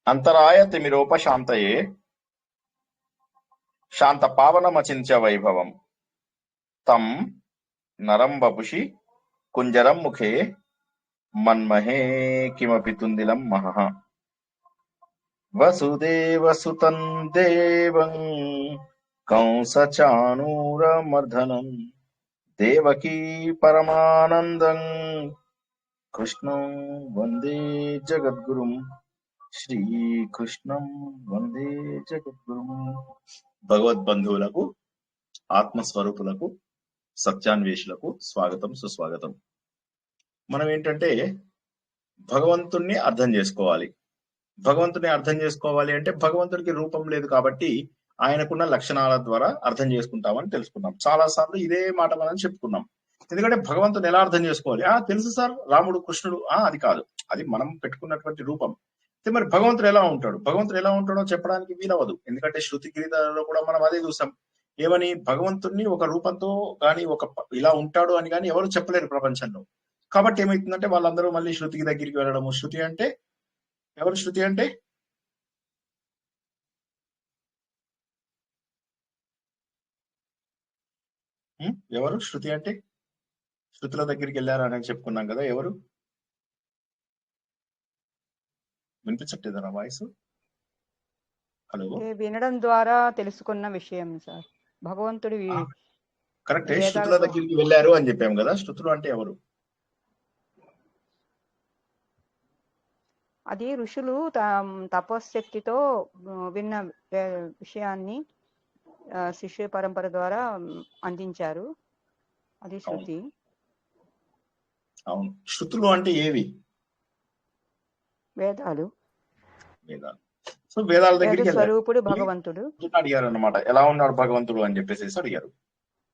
అంతరాయ తిమిరోపశాంతయే శాంత పావనమచింత్య వైభవం తం నరం వపుషి కుంజరం ముఖే మన్మహే కిమపి తుందిలం మహః వసుదేవసుతం దేవం కంసచాణూరమర్దనం దేవకీ పరమానందం కృష్ణం వందే జగద్గురుం శ్రీకృష్ణం వందే జగద్గురుం. భగవద్బంధువులకు, ఆత్మస్వరూపులకు, సత్యాన్వేషులకు స్వాగతం, సుస్వాగతం. మనం ఏంటంటే భగవంతుణ్ణి అర్థం చేసుకోవాలి. భగవంతుని అర్థం చేసుకోవాలి అంటే భగవంతుడికి రూపం లేదు కాబట్టి ఆయనకున్న లక్షణాల ద్వారా అర్థం చేసుకుంటామని తెలుసుకున్నాం. చాలా సార్లు ఇదే మాట మనం చెప్పుకున్నాం. ఎందుకంటే భగవంతుని ఎలా అర్థం చేసుకోవాలి? తెలుసు సార్, రాముడు, కృష్ణుడు, అది కాదు, అది మనం పెట్టుకున్నటువంటి రూపం. మరి భగవంతుడు ఎలా ఉంటాడు? భగవంతుడు ఎలా ఉంటాడో చెప్పడానికి వీలవదు. ఎందుకంటే శృతి గీతాలలో కూడా మనం అదే చూసాం. ఏమని? భగవంతుడిని ఒక రూపంతో గాని ఇలా ఉంటాడు అని కానీ ఎవరు చెప్పలేరు ప్రపంచంలో. కాబట్టి ఏమైతుందంటే వాళ్ళందరూ మళ్ళీ శృతికి దగ్గరికి వెళ్ళడము. శృతి అంటే ఎవరు? శృతి అంటే ఎవరు? శృతి అంటే శృతుల దగ్గరికి వెళ్ళారా అని చెప్పుకున్నాం కదా. ఎవరు? వినిపించట్లేదా నా వాయిస్? హలో, వినడం ద్వారా తెలుసుకున్న విషయం సార్. భగవంతుడి కరెక్టే, శృతుల దగ్గరికి వెళ్ళారు అని చెప్పాం కదా. శృతులు అంటే ఎవరు? అది ఋషులు తపశక్తితో విన్న విషయాన్ని శిష్య పరంపర ద్వారా అందించారు. అది శృతి. అవును. శృతులు అంటే ఏవి? వేదాలు. వేదాలు. సో వేదాల దగ్గరికి స్వరూపుడు భగవంతుడు అడిగారు అన్నమాట. ఎలా ఉన్నాడు భగవంతుడు అని చెప్పేసి అడిగారు.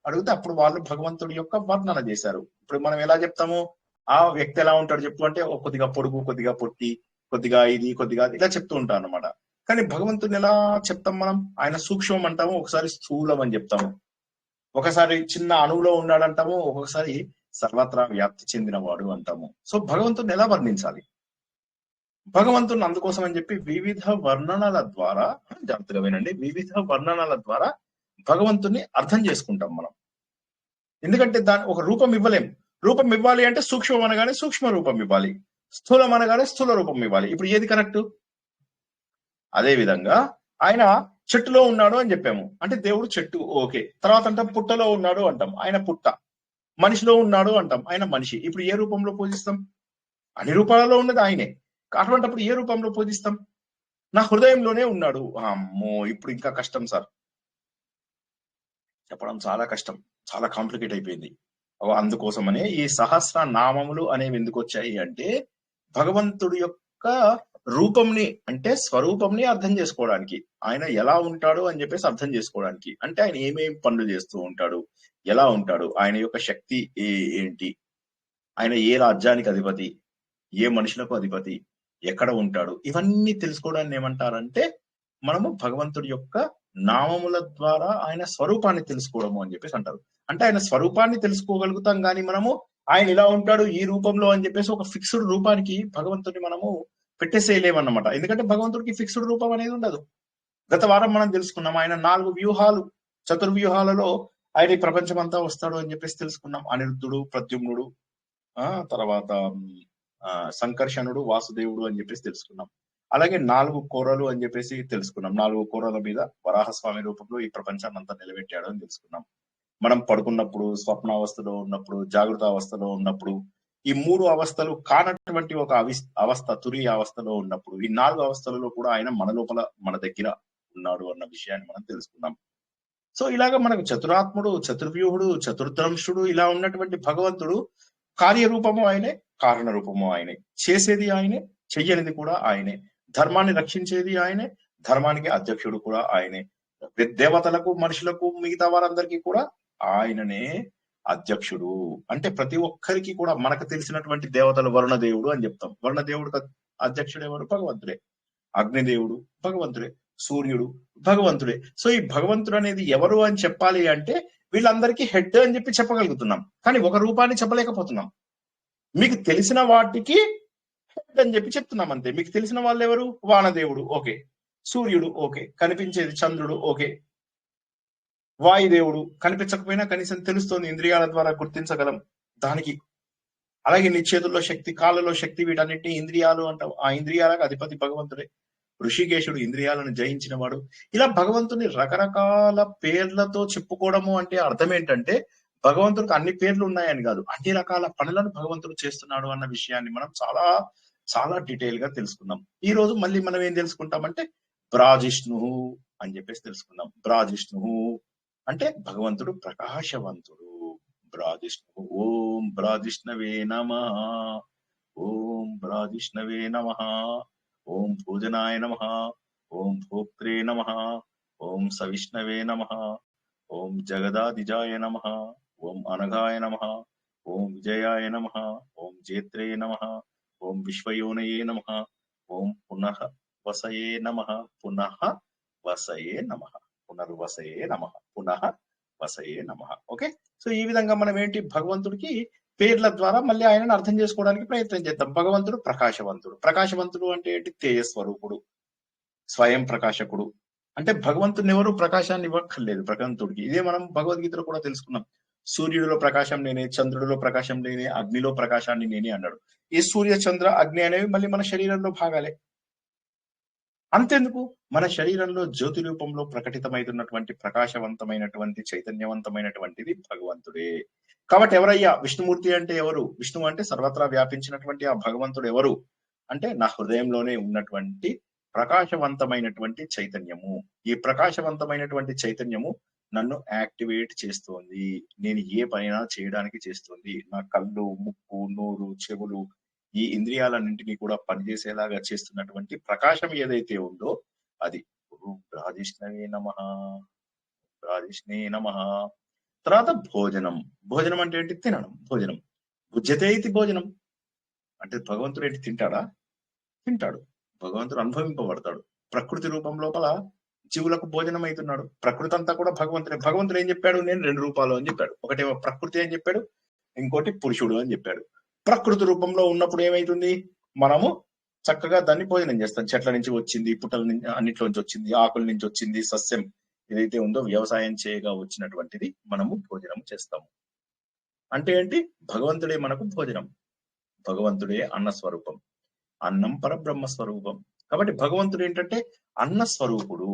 అడిగితే అప్పుడు వాళ్ళు భగవంతుడి యొక్క వర్ణన చేశారు. ఇప్పుడు మనం ఎలా చెప్తాము? ఆ వ్యక్తి ఎలా ఉంటాడు చెప్పు అంటే కొద్దిగా పొడుగు, కొద్దిగా పొట్టి, కొద్దిగా ఇది, కొద్దిగా ఇలా చెప్తూ ఉంటాం అన్నమాట. కానీ భగవంతుని ఎలా చెప్తాం మనం? ఆయన సూక్ష్మం అంటాము, ఒకసారి స్థూలం అని చెప్తాము, ఒకసారి చిన్న అణువులో ఉన్నాడంటాము, ఒక్కొక్కసారి సర్వత్రా వ్యాప్తి చెందినవాడు అంటాము. సో భగవంతుని ఎలా వర్ణించాలి? భగవంతుని అందుకోసం అని చెప్పి వివిధ వర్ణనల ద్వారా, జాగ్రత్తగా వినండి, వివిధ వర్ణనల ద్వారా భగవంతుని అర్థం చేసుకుంటాం మనం. ఎందుకంటే దాని ఒక రూపం ఇవ్వలేం. రూపం ఇవ్వాలి అంటే సూక్ష్మం అనగానే సూక్ష్మ రూపం ఇవ్వాలి, స్థూలం అనగానే స్థూల రూపం ఇవ్వాలి. ఇప్పుడు ఏది కరెక్ట్? అదే విధంగా ఆయన చెట్టులో ఉన్నాడు అని చెప్పాము అంటే దేవుడు చెట్టు, ఓకే. తర్వాత అంటాం పుట్టలో ఉన్నాడు అంటాం, ఆయన పుట్ట. మనిషిలో ఉన్నాడు అంటాం, ఆయన మనిషి. ఇప్పుడు ఏ రూపంలో పూజిస్తాం? అన్ని రూపాలలో ఉన్నది ఆయనే. అటువంటిప్పుడు ఏ రూపంలో పూజిస్తాం? నా హృదయంలోనే ఉన్నాడు. అమ్మో, ఇప్పుడు ఇంకా కష్టం సార్, చెప్పడం చాలా కష్టం, చాలా కాంప్లికేట్ అయిపోయింది. అందుకోసమనే ఈ సహస్ర నామములు అనేవి ఎందుకు వచ్చాయి అంటే భగవంతుడి యొక్క రూపంని అంటే స్వరూపంని అర్థం చేసుకోవడానికి, ఆయన ఎలా ఉంటాడు అని చెప్పేసి అర్థం చేసుకోవడానికి. అంటే ఆయన ఏమేం పనులు చేస్తూ ఉంటాడు, ఎలా ఉంటాడు, ఆయన యొక్క శక్తి ఏంటి, ఆయన ఏ రాజ్యానికి అధిపతి, ఏ మనుషులకు అధిపతి, ఎక్కడ ఉంటాడు, ఇవన్నీ తెలుసుకోవడాన్ని ఏమంటారంటే మనము భగవంతుడి యొక్క నామముల ద్వారా ఆయన స్వరూపాన్ని తెలుసుకోవడము అని చెప్పేసి అంటారు. అంటే ఆయన స్వరూపాన్ని తెలుసుకోగలుగుతాం కానీ మనము ఆయన ఇలా ఉంటాడు ఈ రూపంలో అని చెప్పేసి ఒక ఫిక్స్డ్ రూపానికి భగవంతుడిని మనము పెట్టేసేయలేమన్నమాట. ఎందుకంటే భగవంతుడికి ఫిక్స్డ్ రూపం అనేది ఉండదు. గత వారం మనం తెలుసుకున్నాం, ఆయన 4 వ్యూహాలు, చతుర్వ్యూహాలలో ఆయన ఈ ప్రపంచం అంతా వస్తాడు అని చెప్పేసి తెలుసుకున్నాం. అనిరుద్ధుడు, ప్రద్యుమ్నుడు, తర్వాత సంకర్షణుడు, వాసుదేవుడు అని చెప్పేసి తెలుసుకున్నాం. అలాగే 4 కోరలు అని చెప్పేసి తెలుసుకున్నాం. 4 కోరల మీద వరాహస్వామి రూపంలో ఈ ప్రపంచాన్ని అంతా నిలబెట్టాడు అని తెలుసుకున్నాం. మనం పడుకున్నప్పుడు, స్వప్నావస్థలో ఉన్నప్పుడు, జాగృత అవస్థలో ఉన్నప్పుడు, ఈ 3 అవస్థలు కానటువంటి ఒక అవస్థ తురియ అవస్థలో ఉన్నప్పుడు, ఈ 4 అవస్థలలో కూడా ఆయన మన లోపల మన దగ్గర ఉన్నాడు అన్న విషయాన్ని మనం తెలుసుకున్నాం. సో ఇలాగ మనకు చతురాత్ముడు, చతుర్వ్యూహుడు, చతుర్దంశుడు ఇలా ఉన్నటువంటి భగవంతుడు కార్యరూపము ఆయనే, కారణ రూపము ఆయనే, చేసేది ఆయనే, చెయ్యనిది కూడా ఆయనే, ధర్మాన్ని రక్షించేది ఆయనే, ధర్మానికి అధ్యక్షుడు కూడా ఆయనే, దేవతలకు, మనుషులకు, మిగతా వారందరికీ కూడా ఆయననే అధ్యక్షుడు. అంటే ప్రతి ఒక్కరికి కూడా మనకు తెలిసినటువంటి దేవతలు వరుణదేవుడు అని చెప్తాం. వరుణదేవుడు అధ్యక్షుడు ఎవరు? భగవంతుడే. అగ్నిదేవుడు భగవంతుడే, సూర్యుడు భగవంతుడే. సో ఈ భగవంతుడు అనేది ఎవరు అని చెప్పాలి అంటే వీళ్ళందరికీ హెడ్ అని చెప్పి చెప్పగలుగుతున్నాం, కానీ ఒక రూపాన్ని చెప్పలేకపోతున్నాం. మీకు తెలిసిన వాటికి హెడ్ అని చెప్పి చెప్తున్నాం అంతే. మీకు తెలిసిన వాళ్ళు ఎవరు? వానదేవుడు ఓకే, సూర్యుడు ఓకే, కనిపించేది చంద్రుడు ఓకే, వాయుదేవుడు కనిపించకపోయినా కనీసం తెలుస్తోంది, ఇంద్రియాల ద్వారా గుర్తించగలం దానికి. అలాగే నీ చేతుల్లో శక్తి, కాళ్ళలో శక్తి, వీటన్నిటిని ఇంద్రియాలు అంటాం. ఆ ఇంద్రియాలకు అధిపతి భగవంతుడే. ఋషికేశుడు ఇంద్రియాలను జయించిన వాడు. ఇలా భగవంతుని రకరకాల పేర్లతో చెప్పుకోవడము అంటే అర్థం ఏంటంటే భగవంతుడికి అన్ని పేర్లు ఉన్నాయని కాదు, అన్ని రకాల పనులను భగవంతుడు చేస్తున్నాడు అన్న విషయాన్ని మనం చాలా చాలా డీటెయిల్ గా తెలుసుకుందాం. ఈ రోజు మళ్ళీ మనం ఏం తెలుసుకుంటామంటే బ్రాజిష్ణు అని చెప్పేసి తెలుసుకుందాం. బ్రాజిష్ణు అంటే భగవంతుడు ప్రకాశవంతుడు. బ్రాజిష్ణు. ఓం బ్రాజిష్ణవే నమః. ఓం బ్రాజిష్ణవే నమః. ఓం భోజనాయ నమః. ఓం భోక్త్రే నమః. ఓం సవిష్ణవే నమః. ఓం జగదాదిజాయ నమః. ఓం అనఘాయ నమః. ఓం విజయాయ నమః. ఓం జేత్రే నమః. ఓం విశ్వయోనయే నమః. ఓం పునః వసయే నమః. పునః వసయే నమః. పునర్వసయే నమః. పునః వసయే నమః. ఓకే, సో ఈ విధంగా మనం ఏంటి భగవంతుడికి పేర్ల ద్వారా మళ్ళీ ఆయనను అర్థం చేసుకోవడానికి ప్రయత్నం చేద్దాం. భగవంతుడు ప్రకాశవంతుడు. ప్రకాశవంతుడు అంటే ఏంటి? తేజస్వరూపుడు, స్వయం ప్రకాశకుడు. అంటే భగవంతుని ఎవరు ప్రకాశాన్ని ఇవ్వక్కర్లేదు భగవంతుడికి. ఇదే మనం భగవద్గీతలో కూడా తెలుసుకున్నాం. సూర్యుడిలో ప్రకాశం నేనే, చంద్రుడిలో ప్రకాశం నేనే, అగ్నిలో ప్రకాశాన్ని నేనే అన్నాడు. ఈ సూర్య చంద్ర అగ్ని అనేవి మళ్ళీ మన శరీరంలో భాగాలే. అంతెందుకు, మన శరీరంలో జ్యోతి రూపంలో ప్రకటితమైనటువంటి ప్రకాశవంతమైనటువంటి చైతన్యవంతమైనటువంటిది భగవంతుడే. కాబట్టి ఎవరయ్యా విష్ణుమూర్తి అంటే ఎవరు? విష్ణువు అంటే సర్వత్రా వ్యాపించినటువంటి ఆ భగవంతుడు ఎవరు అంటే నా హృదయంలోనే ఉన్నటువంటి ప్రకాశవంతమైనటువంటి చైతన్యము. ఈ ప్రకాశవంతమైనటువంటి చైతన్యము నన్ను యాక్టివేట్ చేస్తోంది. నేను ఏ పనైనా చేయడానికి చేస్తుంది. నా కళ్ళు, ముక్కు, నోరు, చెవులు, ఈ ఇంద్రియాలన్నింటినీ కూడా పనిచేసేలాగా చేస్తున్నటువంటి ప్రకాశం ఏదైతే ఉందో అది. ఓం బ్రాజిష్ణవే నమః. బ్రాజిష్ణే నమః. తర్వాత భోజనం. భోజనం అంటే ఏంటి? తినడం. భోజనం. భుజ్యతే ఇది భోజనం అంటే భగవంతుడు ఏంటి తింటాడా? తింటాడు. భగవంతుడు అనుభవింపబడతాడు. ప్రకృతి రూపం లోపల జీవులకు భోజనం అవుతున్నాడు. ప్రకృతి అంతా కూడా భగవంతుడే. భగవంతుడు ఏం చెప్పాడు? నేను 2 రూపాలు అని చెప్పాడు. ఒకటేమో ప్రకృతి అని చెప్పాడు, ఇంకోటి పురుషుడు అని చెప్పాడు. ప్రకృతి రూపంలో ఉన్నప్పుడు ఏమైతుంది? మనము చక్కగా దాన్ని భోజనం చేస్తాం. చెట్ల నుంచి వచ్చింది, పుట్టల నుంచి, అన్నిట్లోంచి వచ్చింది, ఆకుల నుంచి వచ్చింది, సస్యం ఏదైతే ఉందో వ్యవసాయం చేయగా వచ్చినటువంటిది మనము భోజనం చేస్తాము. అంటే ఏంటి? భగవంతుడే మనకు భోజనం. భగవంతుడే అన్న స్వరూపం. అన్నం పరబ్రహ్మ స్వరూపం. కాబట్టి భగవంతుడు ఏంటంటే అన్న స్వరూపుడు.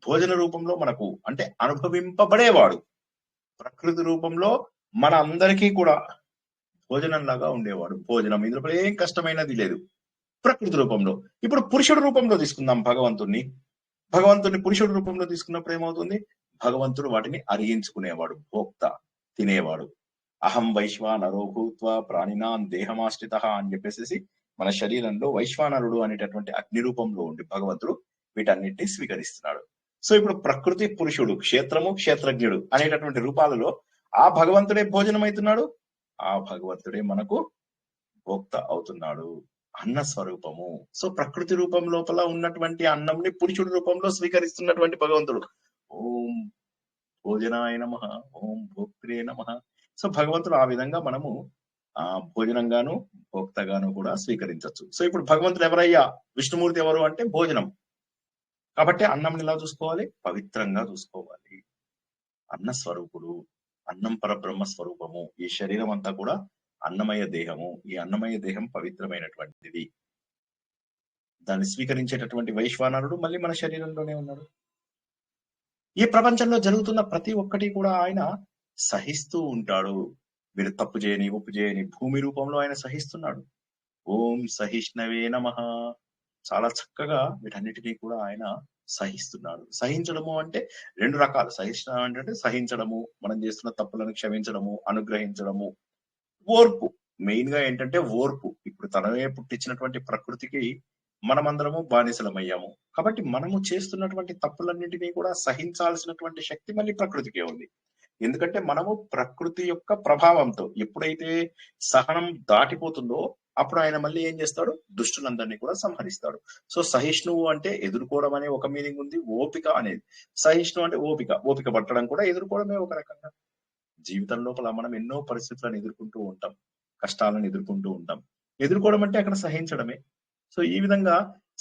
భోజన రూపంలో మనకు అంటే అనుభవింపబడేవాడు. ప్రకృతి రూపంలో మన అందరికీ కూడా భోజనం లాగా ఉండేవాడు. భోజనం ఇందులో ఏం కష్టమైనది లేదు. ప్రకృతి రూపంలో. ఇప్పుడు పురుషుడు రూపంలో తీసుకుందాం భగవంతుణ్ణి. భగవంతుని పురుషుడు రూపంలో తీసుకున్నప్పుడు ఏమవుతుంది? భగవంతుడు వాటిని అరిగించుకునేవాడు, భోక్త, తినేవాడు. అహం వైశ్వానరో భూత్వా ప్రాణినాం దేహమాశ్రిత అని చెప్పేసి మన శరీరంలో వైశ్వానరుడు అనేటటువంటి అగ్ని రూపంలో ఉండి భగవంతుడు వీటన్నిటిని స్వీకరిస్తున్నాడు. సో ఇప్పుడు ప్రకృతి పురుషుడు, క్షేత్రము క్షేత్రజ్ఞుడు అనేటటువంటి రూపాలలో ఆ భగవంతుడే భోజనం అవుతున్నాడు. ఆ భగవంతుడే మనకు భోక్త అవుతున్నాడు. అన్న స్వరూపము. సో ప్రకృతి రూపం లోపల ఉన్నటువంటి అన్నంని పురుషుడి రూపంలో స్వీకరిస్తున్నటువంటి భగవంతుడు. ఓం భోజనాయ నమః. ఓం భోక్త్రే నమః. సో భగవంతుడు ఆ విధంగా మనము భోజనంగాను భోక్తగాను కూడా స్వీకరించవచ్చు. సో ఇప్పుడు భగవంతుడు ఎవరయ్యా? విష్ణుమూర్తి ఎవరు అంటే భోజనం. కాబట్టి అన్నం ఎలా చూసుకోవాలి? పవిత్రంగా చూసుకోవాలి. అన్న స్వరూపుడు. అన్నం పరబ్రహ్మ స్వరూపము. ఈ శరీరం అంతా కూడా అన్నమయ దేహము. ఈ అన్నమయ దేహం పవిత్రమైనటువంటిది. దాన్ని స్వీకరించేటటువంటి వైశ్వానరుడు మళ్ళీ మన శరీరంలోనే ఉన్నాడు. ఈ ప్రపంచంలో జరుగుతున్న ప్రతి ఒక్కటి కూడా ఆయన సహిస్తూ ఉంటాడు. మీరు తప్పు చేయని, ఒప్పు చేయని భూమి రూపంలో ఆయన సహిస్తున్నాడు. ఓం సహిష్ణవే నమః. చాలా చక్కగా వీటన్నిటినీ కూడా ఆయన సహిస్తున్నాడు. సహించడము అంటే 2 రకాలు. సహిష్ణ అంటే సహించడము, మనం చేస్తున్న తప్పులను క్షమించడము, అనుగ్రహించడము. ఓర్పు. మెయిన్ గా ఏంటంటే ఓర్పు. ఇప్పుడు తనమే పుట్టించినటువంటి ప్రకృతికి మనమందరము బానిసలమయ్యాము. కాబట్టి మనము చేస్తున్నటువంటి తప్పులన్నింటినీ కూడా సహించాల్సినటువంటి శక్తి మళ్ళీ ప్రకృతికే ఉంది. ఎందుకంటే మనము ప్రకృతి యొక్క ప్రభావంతో ఎప్పుడైతే సహనం దాటిపోతుందో అప్పుడు ఆయన మళ్ళీ ఏం చేస్తాడు? దుష్టులందరినీ కూడా సంహరిస్తాడు. సో సహిష్ణువు అంటే ఎదుర్కోవడం అనే ఒక మీనింగ్ ఉంది. ఓపిక అనేది. సహిష్ణు అంటే ఓపిక. ఓపిక పట్టడం కూడా ఎదుర్కోవడమే ఒక రకంగా. జీవితం లోపల మనం ఎన్నో పరిస్థితులను ఎదుర్కొంటూ ఉంటాం, కష్టాలను ఎదుర్కొంటూ ఉంటాం. ఎదుర్కోవడం అంటే అక్కడ సహించడమే. సో ఈ విధంగా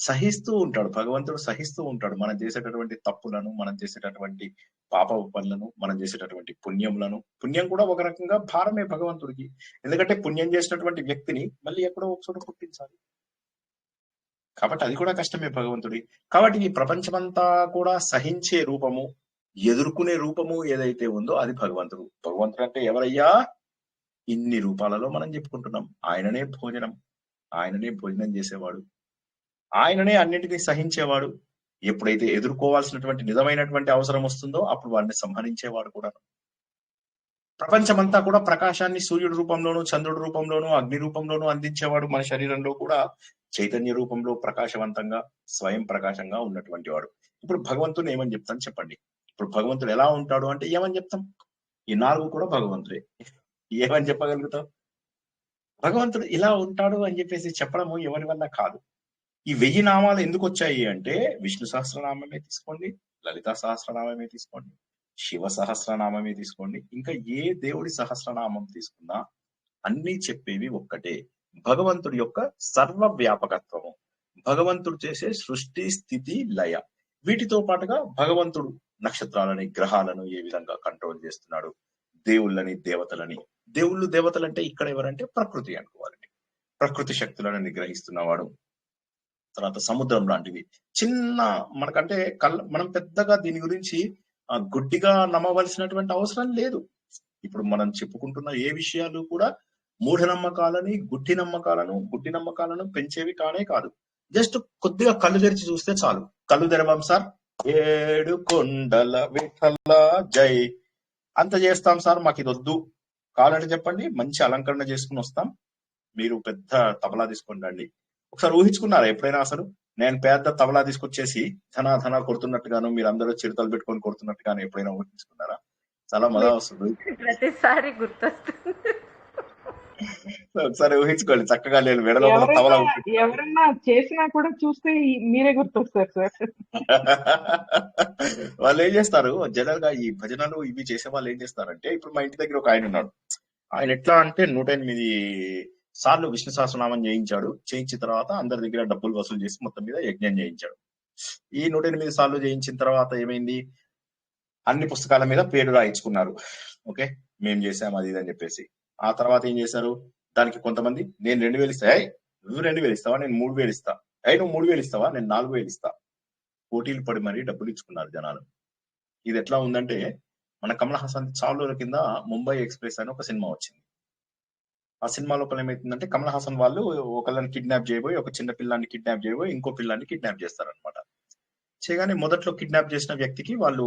సహిస్తూ ఉంటాడు భగవంతుడు, సహిస్తూ ఉంటాడు మనం చేసేటటువంటి తప్పులను, మనం చేసేటటువంటి పాప పనులను, మనం చేసేటటువంటి పుణ్యములను. పుణ్యం కూడా ఒక రకంగా భారమే భగవంతుడికి. ఎందుకంటే పుణ్యం చేసినటువంటి వ్యక్తిని మళ్ళీ ఎక్కడో ఒక చోట పుట్టించాలి, కాబట్టి అది కూడా కష్టమే భగవంతుడి. కాబట్టి ఈ ప్రపంచమంతా కూడా సహించే రూపము, ఎదుర్కొనే రూపము ఏదైతే ఉందో అది భగవంతుడు. భగవంతుడు అంటే ఎవరయ్యా? ఇన్ని రూపాలలో మనం చెప్పుకుంటున్నాం. ఆయననే భోజనం, ఆయననే భోజనం చేసేవాడు, ఆయననే అన్నింటినీ సహించేవాడు. ఎప్పుడైతే ఎదుర్కోవాల్సినటువంటి నిజమైనటువంటి అవసరం వస్తుందో అప్పుడు వాడిని సంహరించేవాడు కూడా. ప్రపంచమంతా కూడా ప్రకాశాన్ని సూర్యుడి రూపంలోను, చంద్రుడి రూపంలోను, అగ్ని రూపంలోను అందించేవాడు. మన శరీరంలో కూడా చైతన్య రూపంలో ప్రకాశవంతంగా, స్వయం ప్రకాశంగా ఉన్నటువంటి వాడు. ఇప్పుడు భగవంతుని ఏమని చెప్తాను చెప్పండి? ఇప్పుడు భగవంతుడు ఎలా ఉంటాడు అంటే ఏమని చెప్తాం? ఈ 4 కూడా భగవంతుడే. ఏమని చెప్పగలుగుతాం? భగవంతుడు ఇలా ఉంటాడు అని చెప్పేసి చెప్పడము ఎవరి వల్ల కాదు. ఈ 1000 నామాలు ఎందుకు వచ్చాయి అంటే విష్ణు సహస్రనామమే తీసుకోండి, లలితా సహస్రనామమే తీసుకోండి, శివ సహస్రనామమే తీసుకోండి, ఇంకా ఏ దేవుడి సహస్రనామం తీసుకున్నా అన్ని చెప్పేవి ఒక్కటే. భగవంతుడి యొక్క సర్వ వ్యాపకత్వము, భగవంతుడు చేసే సృష్టి స్థితి లయ, వీటితో పాటుగా భగవంతుడు నక్షత్రాలని, గ్రహాలను ఏ విధంగా కంట్రోల్ చేస్తున్నాడు, దేవుళ్ళని, దేవతలని. దేవుళ్ళు, దేవతలు అంటే ఇక్కడ ఎవరంటే ప్రకృతి అనుకోవాలండి. ప్రకృతి శక్తులను నిగ్రహిస్తున్నవాడు. తర్వాత సముద్రం లాంటివి చిన్న మనకంటే మనం పెద్దగా దీని గురించి గుడ్డిగా నమ్మవలసినటువంటి అవసరం లేదు. ఇప్పుడు మనం చెప్పుకుంటున్న ఏ విషయాలు కూడా మూఢనమ్మకాలని, గుడ్డి నమ్మకాలను పెంచేవి కానే కాదు. జస్ట్ కొద్దిగా కళ్ళు తెరిచి చూస్తే చాలు. కళ్ళు తెరవం సార్, 7 కొండల విఠల జై అంత చేస్తాం సార్, మాకు ఇది వద్దు కావాలంటే చెప్పండి, మంచి అలంకరణ చేసుకుని వస్తాం, మీరు పెద్ద తబలా తీసుకొని రండి. ఒకసారి ఊహించుకున్నారా ఎప్పుడైనా అసలు నేను పెద్ద తబలా తీసుకొచ్చేసి ధనా కొడుతున్నట్టుగాను, మీరు అందరూ చిరుతలు పెట్టుకొని కొడుతున్నట్టుగాను ఎప్పుడైనా ఊహించుకున్నారా? చాలా మజా వస్తుంది. ప్రతిసారి గుర్తొస్తుంది. ఒకసారి ఊహించుకోండి చక్కగా, నేను వెడలో తబలా ఎవరన్నా చేసినా కూడా చూస్తే మీరే గుర్తొస్తారు సార్. వాళ్ళు ఏం చేస్తారు జనరల్ గా ఈ భజనలు ఇవి చేసే వాళ్ళు ఏం చేస్తారంటే, ఇప్పుడు మా ఇంటి దగ్గర ఒక ఆయన ఉన్నాడు. ఆయన ఎట్లా అంటే 108 సార్లు విష్ణు సహస్రనామం చేయించాడు. చేయించిన తర్వాత అందరి దగ్గర డబ్బులు వసూలు చేసి మొత్తం మీద యజ్ఞం చేయించాడు. ఈ 108 సార్లు చేయించిన తర్వాత ఏమైంది? అన్ని పుస్తకాల మీద పేరు రాయించుకున్నారు. ఓకే, మేము చేసాం అది ఇది అని చెప్పేసి. ఆ తర్వాత ఏం చేశారు? దానికి కొంతమంది నేను 2000 ఇస్తా, నువ్వు 2000 ఇస్తావా, నేను 3000 ఇస్తా, నువ్వు 3000 ఇస్తావా, నేను 4000 ఇస్తా, పోటీలు పడి మరీ డబ్బులు ఇచ్చుకున్నారు జనాలు. ఇది ఎట్లా ఉందంటే, మన కమల్ హాసన్ చాలా రోజుల కింద ముంబై ఎక్స్ప్రెస్ అని ఒక సినిమా వచ్చింది. ఆ సినిమా లోపల ఏమైతుందంటే, కమల్ హాసన్ వాళ్ళు ఒకళ్ళని కిడ్నాప్ చేయబోయి, ఒక చిన్న పిల్లాన్ని కిడ్నాప్ చేయబోయి ఇంకో పిల్లాన్ని కిడ్నాప్ చేస్తారనమాట. చేయగానే మొదట్లో కిడ్నాప్ చేసిన వ్యక్తికి వాళ్ళు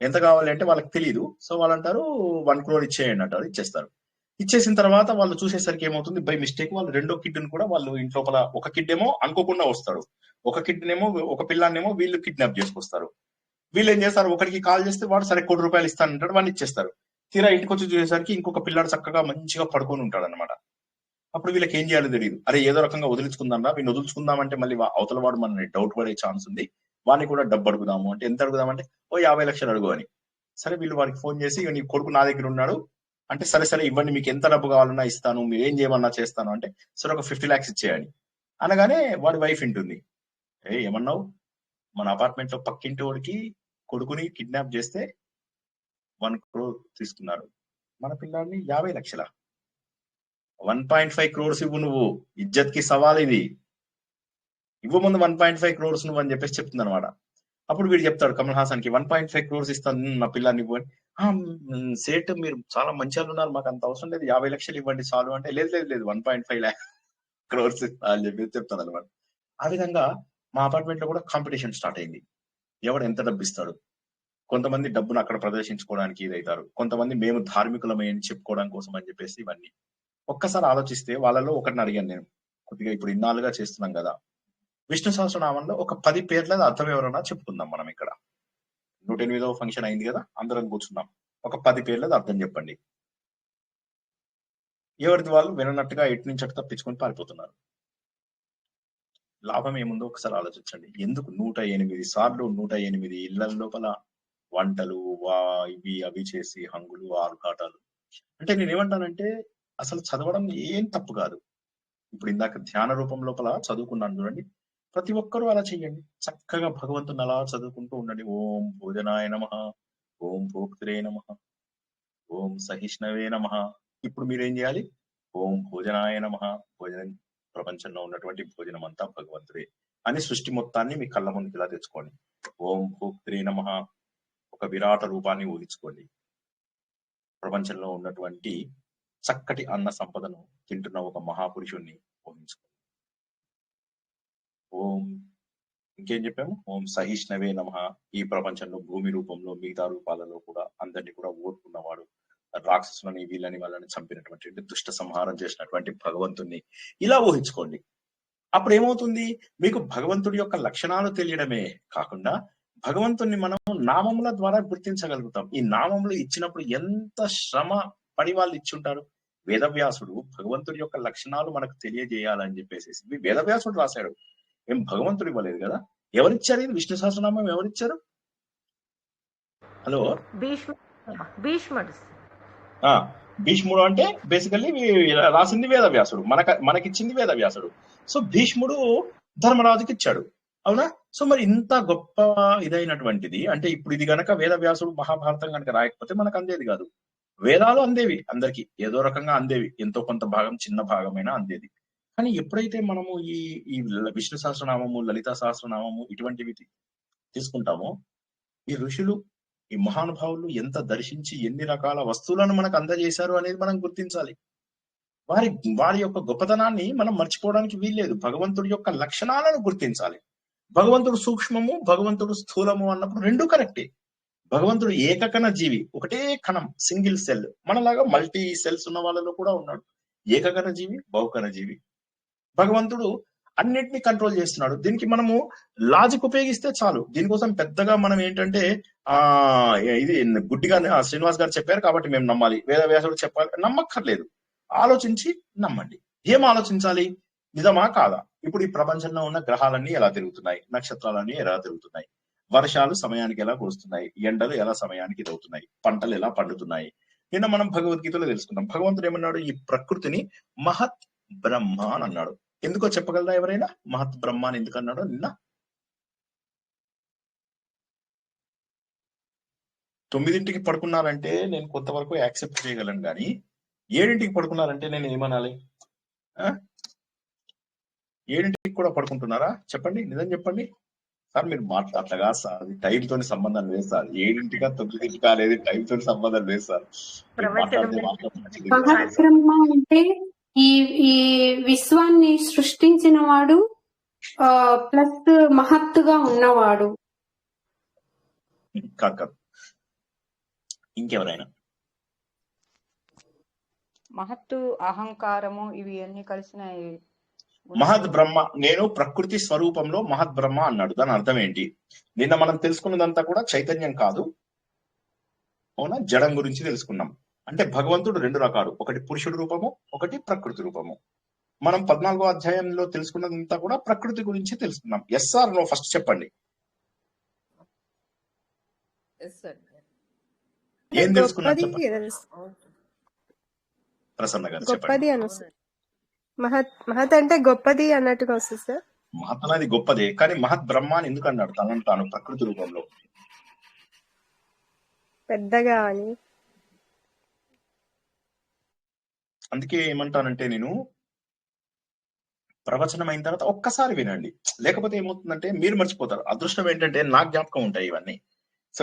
ఎంత కావాలి అంటే వాళ్ళకి తెలియదు. సో వాళ్ళు అంటారు 1 crore ఇచ్చేయండి అంటారు, ఇచ్చేస్తారు. ఇచ్చేసిన తర్వాత వాళ్ళు చూసేసరికి ఏమవుతుంది, బై మిస్టేక్ వాళ్ళు రెండో కిడ్ని కూడా వాళ్ళు ఇంట్లోపల, ఒక కిడ్ ఏమో అనుకోకుండా వస్తాడు, ఒక కిడ్నేమో ఒక పిల్లాన్నేమో వీళ్ళు కిడ్నాప్ చేసుకొస్తారు. వీళ్ళు ఏం చేస్తారు, ఒకరికి కాల్ చేస్తే వాడు సరే 1 కోటి రూపాయలు ఇస్తానంటాడు, వాడిని ఇచ్చేస్తారు. తీరా ఇంటికి వచ్చి చూసేసరికి ఇంకొక పిల్లాడు చక్కగా మంచిగా పడుకొని ఉంటాడు అనమాట. అప్పుడు వీళ్ళకి ఏం చేయాలో తెలియదు. అరే ఏదో రకంగా వదిలించుకుందాం రా, వీళ్ళు వదులుచుకుందామంటే మళ్ళీ అవతల వాడు మనల్ని డౌట్ పడే ఛాన్స్ ఉంది, వాడిని కూడా డబ్బు అడుగుదాము అంటే ఎంత అడుగుదామంటే ఓ 50 లక్షలు అడుగు అని. సరే వీళ్ళు వాడికి ఫోన్ చేసి, నీ కొడుకు నా దగ్గర ఉన్నాడు అంటే, సరే ఇవ్వండి, మీకు ఎంత డబ్బు కావాలన్నా ఇస్తాను, మీరు ఏం చేయమన్నా చేస్తాను అంటే, సరే ఒక 50 lakhs ఇచ్చేయాలి అనగానే వాడి వైఫ్ వింటుంది, ఏమన్నావు, మన అపార్ట్మెంట్ లో పక్కింటి వాడికి కొడుకుని కిడ్నాప్ చేస్తే 1 crore తీసుకున్నారు, మన పిల్లాడిని 50 లక్షల, 1.5 crores ఇవ్వు, నువ్వు ఇజ్జత్ కి సవాల్ ఇది, ఇవ్వ ముందు 1.5 crores నువ్వు అని చెప్పేసి చెప్తుంది అనమాట. అప్పుడు వీడు చెప్తాడు కమల్ హాసన్ కి, 1.5 crores ఇస్తాను నా పిల్లాన్ని ఇవ్వు అని. సేట్ మీరు చాలా మంచి వాళ్ళు ఉన్నారు, మాకు అంత అవసరం లేదు, 50 లక్షలు ఇవ్వండి చాలు అంటే, లేదు 1.5 crores అని చెప్పి చెప్తాను అనమాట. ఆ విధంగా మా అపార్ట్మెంట్ లో కూడా కాంపిటీషన్ స్టార్ట్ అయింది, ఎవడు ఎంత డబ్బు ఇస్తాడు. కొంతమంది డబ్బును అక్కడ ప్రదర్శించుకోవడానికి ఇదైతారు, కొంతమంది మేము ధార్మికులమే అని చెప్పుకోవడం కోసం అని చెప్పేసి ఇవన్నీ. ఒక్కసారి ఆలోచిస్తే వాళ్ళలో ఒకటిని అడిగాను నేను, కొద్దిగా ఇప్పుడు ఇన్నాళ్ళుగా చేస్తున్నాం కదా, విష్ణు సహస్రనామంలో ఒక 10 పేర్ల అర్థం ఎవరన్నా చెప్పుకుందాం మనం ఇక్కడ. 108వ ఫంక్షన్ అయింది కదా, అందరం కూర్చున్నాం, ఒక 10 పేర్లది అర్థం చెప్పండి. ఎవరిది వాళ్ళు వినట్టుగా ఎటు నుంచి అటు తప్పించుకొని పారిపోతున్నారు. లాభం ఏముందో ఒకసారి ఆలోచించండి. ఎందుకు 108 సార్లు 108 ఇళ్ల లోపల వంటలు ఇవి అవి చేసి హంగులు ఆరుకాటాలు. అంటే నేనేమంటానంటే, అసలు చదవడం ఏం తప్పు కాదు, ఇప్పుడు ఇందాక ధ్యాన రూపం లోపల చదువుకున్నాను చూడండి. ప్రతి ఒక్కరూ అలా చెయ్యండి. చక్కగా భగవంతుని అలా చదువుకుంటూ ఉండండి. ఓం భోజనాయ నమః, ఓం భోక్త్రే నమః, ఓం సహిష్ణవే నమః. ఇప్పుడు మీరేం చేయాలి? ఓం భోజనాయ నమః, భోజనం ప్రపంచంలో ఉన్నటువంటి భోజనం అంతా భగవంతుడే అని సృష్టి మొత్తాన్ని మీ కళ్ళ ముందుకు ఇలా తెచ్చుకోండి. ఓం భోక్త్రే నమః, ఒక విరాట రూపాన్ని ఊహించుకోండి. ప్రపంచంలో ఉన్నటువంటి చక్కటి అన్న సంపదను తింటున్న ఒక మహాపురుషుణ్ణి ఊహించుకోండి. ఓం ఇంకేం చెప్పాము? ఓం సహిష్ణవే నమః, ఈ ప్రపంచంలో భూమి రూపంలో మిగతా రూపాలలో కూడా అందరినీ కూడా ఓర్పున్నవాడు, రాక్షసులని వీళ్ళని వాళ్ళని చంపినటువంటి దుష్ట సంహారం చేసినటువంటి భగవంతుణ్ణి ఇలా ఊహించుకోండి. అప్పుడు ఏమవుతుంది? మీకు భగవంతుడి యొక్క లక్షణాలు తెలియడమే కాకుండా భగవంతుణ్ణి మనం నామముల ద్వారా గుర్తించగలుగుతాం. ఈ నామములు ఇచ్చినప్పుడు ఎంత శ్రమ పడి వాళ్ళు ఇచ్చుంటారు. వేదవ్యాసుడు భగవంతుడి యొక్క లక్షణాలు మనకు తెలియజేయాలని చెప్పేసి వేదవ్యాసుడు రాశాడు, ఏం భగవంతుడు ఇవ్వలేదు కదా. ఎవరిచ్చారు ఇది? విష్ణు సహస్రనామం ఎవరిచ్చారు? హలో, భీష్ముడు అంటే బేసికల్లీ రాసింది వేదవ్యాసుడు, మనకిచ్చింది వేదవ్యాసుడు. సో భీష్ముడు ధర్మరాజుకి ఇచ్చాడు, అవునా? సో మరి ఇంత గొప్ప ఇదైనటువంటిది అంటే ఇప్పుడు ఇది గనక వేదవ్యాసుడు మహాభారతం కనుక రాయకపోతే మనకు అందేది కాదు. వేదాలు అందేవి, అందరికి ఏదో రకంగా అందేవి, ఎంతో కొంత భాగం చిన్న భాగమైనా అందేది. కానీ ఎప్పుడైతే మనము ఈ ఈ విష్ణు సహస్రనామము, లలితా సహస్రనామము ఇటువంటివి తీసుకుంటామో, ఈ ఋషులు, ఈ మహానుభావులు ఎంత దర్శించి ఎన్ని రకాల వస్తువులను మనకు అందజేశారు అనేది మనం గుర్తించాలి. వారి యొక్క గొప్పతనాన్ని మనం మర్చిపోవడానికి వీల్లేదు. భగవంతుడి యొక్క లక్షణాలను గుర్తించాలి. భగవంతుడు సూక్ష్మము, భగవంతుడు స్థూలము అన్నప్పుడు రెండూ కరెక్టే. భగవంతుడు ఏకకణ జీవి, ఒకటే కణం, సింగిల్ సెల్. మనలాగా మల్టీ సెల్స్ ఉన్న వాళ్ళలో కూడా ఉన్నాడు. ఏకకణ జీవి, బహుకణ జీవి. భగవంతుడు అన్నిటినీ కంట్రోల్ చేస్తున్నాడు. దీనికి మనము లాజిక్ ఉపయోగిస్తే చాలు. దీనికోసం పెద్దగా మనం ఏంటంటే ఇది గుడ్డిగా శ్రీనివాస్ గారు చెప్పారు కాబట్టి మేము నమ్మాలి, వేదవ్యాసుడు చెప్పాలి, నమ్మక్కర్లేదు. ఆలోచించి నమ్మండి. ఏం ఆలోచించాలి? నిజమా కాదా? ఇప్పుడు ఈ ప్రపంచంలో ఉన్న గ్రహాలన్నీ ఎలా తిరుగుతున్నాయి, నక్షత్రాలన్నీ ఎలా తిరుగుతున్నాయి, వర్షాలు సమయానికి ఎలా కురుస్తున్నాయి, ఎండలు ఎలా సమయానికి ఇదవుతున్నాయి, పంటలు ఎలా పండుతున్నాయి. నిన్న మనం భగవద్గీతలో తెలుసుకున్నాం. భగవంతుడు ఏమన్నాడు? ఈ ప్రకృతిని మహత్ బ్రహ్మ అని అన్నాడు. ఎందుకో చెప్పగలరా ఎవరైనా? మహత్ బ్రహ్మ అని ఎందుకు అన్నాడు నిన్న? 9ంటికి పడుకున్నారంటే నేను కొంతవరకు యాక్సెప్ట్ చేయగలను, కానీ 7ంటికి పడుకున్నారంటే నేను ఏమనాలి? 7ంటికి కూడా పడుకుంటున్నారా? చెప్పండి, నిజం చెప్పండి సార్. మీరు మాట్లాడగా సార్, అది టైంతో సంబంధం లేదు సార్. 7ంటికా 9ంటికా అనేది టైంతో సంబంధం లేదు సార్. మహత్ బ్రహ్మ అంటే ఈ ఈ విశ్వాన్ని సృష్టించిన వాడు, ప్లస్ మహత్తుగా ఉన్నవాడు. కాదు, ఇంకెవరైనా? మహత్తు, అహంకారము ఇవి అన్ని కలిసిన మహత్ బ్రహ్మ, నేను ప్రకృతి స్వరూపంలో మహత్ బ్రహ్మ అన్నాడు. దాని అర్థం ఏంటి? నిన్న మనం తెలుసుకున్నదంతా కూడా చైతన్యం కాదు, అవునా, జడం గురించి తెలుసుకున్నాం. అంటే భగవంతుడు 2 రకాలు, ఒకటి పురుషుడు రూపము, ఒకటి ప్రకృతి రూపము. మనం 14వ అధ్యాయంలో తెలుసుకున్నదంతా కూడా ప్రకృతి గురించి తెలుసుకున్నాం. Yes are no? ఫస్ట్ చెప్పండి. ఏం తెలుసుకున్నాం చెప్పండి. ప్రసన్న గారు చెప్పండి. మహత్ అంటే గొప్పది అన్నట్టుగా వస్తుంది సార్. మహత్ అనేది గొప్పదే, కానీ మహత్ బ్రహ్మ అని ఎందుకు అన్నాడు? తనను తాను ప్రకృతి రూపంలో పెద్దగా అని. అందుకే ఏమంటానంటే, నేను ప్రవచనం అయిన తర్వాత ఒక్కసారి వినండి, లేకపోతే ఏమవుతుందంటే మీరు మర్చిపోతారు. అదృష్టం ఏంటంటే నాకు జ్ఞాపకం ఉంటాయి ఇవన్నీ. సో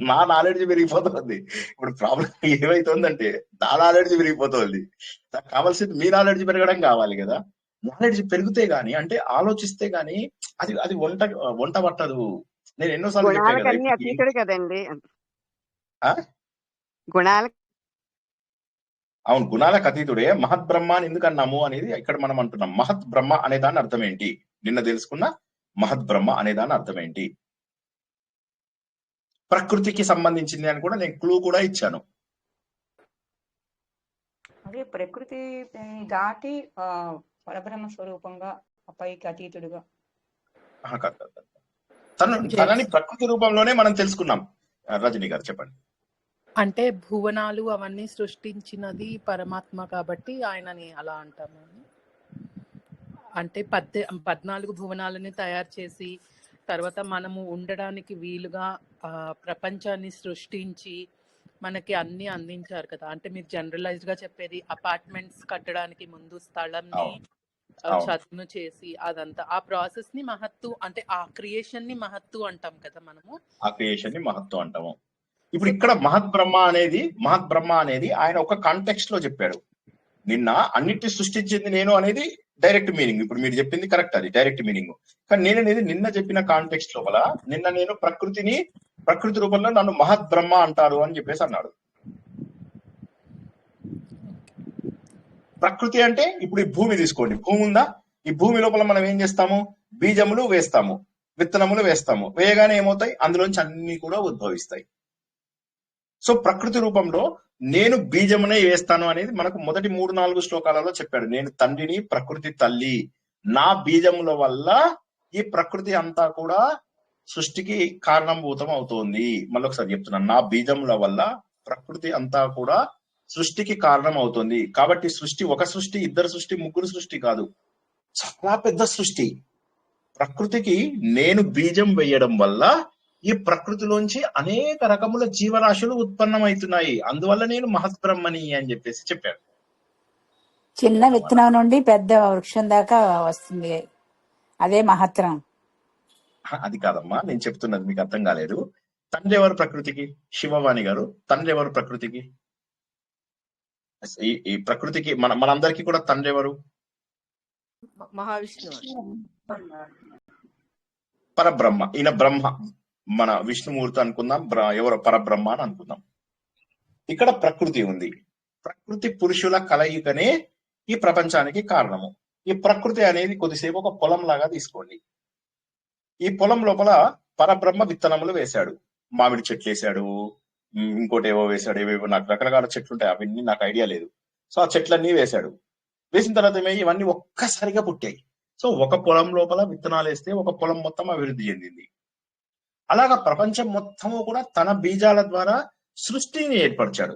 నా నాలెడ్జ్ పెరిగిపోతుంది. ఇప్పుడు ప్రాబ్లం ఏమైతుందంటే నా నాలెడ్జ్ పెరిగిపోతుంది. నాకు కావాల్సింది మీ నాలెడ్జ్ పెరగడం కావాలి కదా. నాలెడ్జ్ పెరిగితే గానీ, అంటే ఆలోచిస్తే గానీ అది వంట పట్టదు. నేను ఎన్నోసార్లు చెప్పాను కదండి. అవును, గుణాలకు అతీతుడే. మహత్ బ్రహ్మ అని ఎందుకు అన్నాము అనేది ఇక్కడ మనం అంటున్నాం. మహత్ బ్రహ్మ అనే దాని అర్థం ఏంటి? నిన్న తెలుసుకున్న మహత్ బ్రహ్మ అనే దాని అర్థం ఏంటి? ప్రకృతికి సంబంధించింది అని కూడా నేను క్లూ కూడా ఇచ్చాను. అదే ప్రకృతి దాటి పరబ్రహ్మ స్వరూపంగా, పైకి అతీతుడుగా. తనని ప్రకృతి రూపంలోనే మనం తెలుసుకున్నాం. రజనీ గారు చెప్పండి. అంటే భువనాలు అవన్నీ సృష్టించినది పరమాత్మ కాబట్టి ఆయనని అలా అంటాము. అంటే 14 భువనాలని తయారు చేసి తర్వాత మనము ఉండడానికి వీలుగా ప్రపంచాన్ని సృష్టించి మనకి అన్ని అందించారు కదా. అంటే మీరు జనరలైజ్డ్ గా చెప్పేది అపార్ట్మెంట్స్ కట్టడానికి ముందు స్థలంని అవును అవును చదును చేసి అదంతా ఆ ప్రాసెస్ ని మహత్తు అంటే ఆ క్రియేషన్ ని మహత్తు అంటాం కదా మనము. ఆ క్రియేషన్ ని మహత్వం అంటాము. ఇప్పుడు సో ఇక్కడ మహత్ బ్రహ్మ అనేది ఆయన ఒక కాంటెక్స్ట్ లో చెప్పాడు. నిన్న అన్నిటిని సృష్టించింది నేను అనేది డైరెక్ట్ మీనింగ్. ఇప్పుడు మీరు చెప్పింది కరెక్ట్, అది డైరెక్ట్ మీనింగ్. కానీ నేను అనేది నిన్న చెప్పిన కాంటెక్స్ట్ లోపల నిన్న నేను ప్రకృతి రూపంలో నన్ను మహత్ బ్రహ్మ అంటారు అని చెప్పేసి అన్నాడు. ప్రకృతి అంటే ఇప్పుడు ఈ భూమి తీసుకోండి. భూమి ఉందా? ఈ భూమి లోపల మనం ఏం చేస్తాము? బీజములు వేస్తాము, విత్తనములు వేస్తాము. వేయగానే ఏమవుతాయి? అందులోంచి అన్ని కూడా ఉద్భవిస్తాయి. సో ప్రకృతి రూపంలో నేను బీజమునే వేస్తాను అనేది మనకు మొదటి 3-4 శ్లోకాలలో చెప్పాడు. నేను తండ్రిని, ప్రకృతి తల్లి, నా బీజముల వల్ల ఈ ప్రకృతి అంతా కూడా సృష్టికి కారణభూతం అవుతోంది. మళ్ళీ ఒకసారి చెప్తున్నాను, నా బీజముల వల్ల ప్రకృతి అంతా కూడా సృష్టికి కారణం అవుతుంది. కాబట్టి సృష్టి ఒక సృష్టి, ఇద్దరు సృష్టి, ముగ్గురు సృష్టి కాదు, చాలా పెద్ద సృష్టి. ప్రకృతికి నేను బీజం వేయడం వల్ల ఈ ప్రకృతిలోంచి అనేక రకముల జీవరాశులు ఉత్పన్నమవుతున్నాయి. అందువల్ల నేను మహత్ బ్రహ్మని అని చెప్పేసి చెప్పాడు. చిన్న విత్తనం నుండి పెద్ద వృక్షం దాకా వస్తుంది, అదే మహత్తరం. అది కాదమ్మా నేను చెప్తున్నది, మీకు అర్థం కాలేదు. తండ్రి ఎవరు ప్రకృతికి? శివవాణి గారు, తండ్రి ఎవరు ప్రకృతికి? ఈ ప్రకృతికి మనందరికీ కూడా తండ్రి ఎవరు? మహావిష్ణువు. పరబ్రహ్మ. ఈయన బ్రహ్మ, మన విష్ణుమూర్తి అనుకుందాం, ఎవరో పరబ్రహ్మ అని అనుకుందాం. ఇక్కడ ప్రకృతి ఉంది. ప్రకృతి పురుషుల కలయికనే ఈ ప్రపంచానికి కారణము. ఈ ప్రకృతి అనేది కొద్దిసేపు ఒక పొలం లాగా తీసుకోండి. ఈ పొలం లోపల పరబ్రహ్మ విత్తనములు వేశాడు. మామిడి చెట్లు వేశాడు, ఇంకోటి ఏవో వేశాడు, ఏవేవో నాకు రకరకాల చెట్లు ఉంటాయి, అవన్నీ నాకు ఐడియా లేదు. సో ఆ చెట్లన్నీ వేశాడు. వేసిన తర్వాత ఇవన్నీ ఒక్కసారిగా పుట్టాయి. సో ఒక పొలం లోపల విత్తనాలు వేస్తే ఒక పొలం మొత్తం అభివృద్ధి చెందింది. అలాగా ప్రపంచం మొత్తము కూడా తన బీజాల ద్వారా సృష్టిని ఏర్పరిచాడు.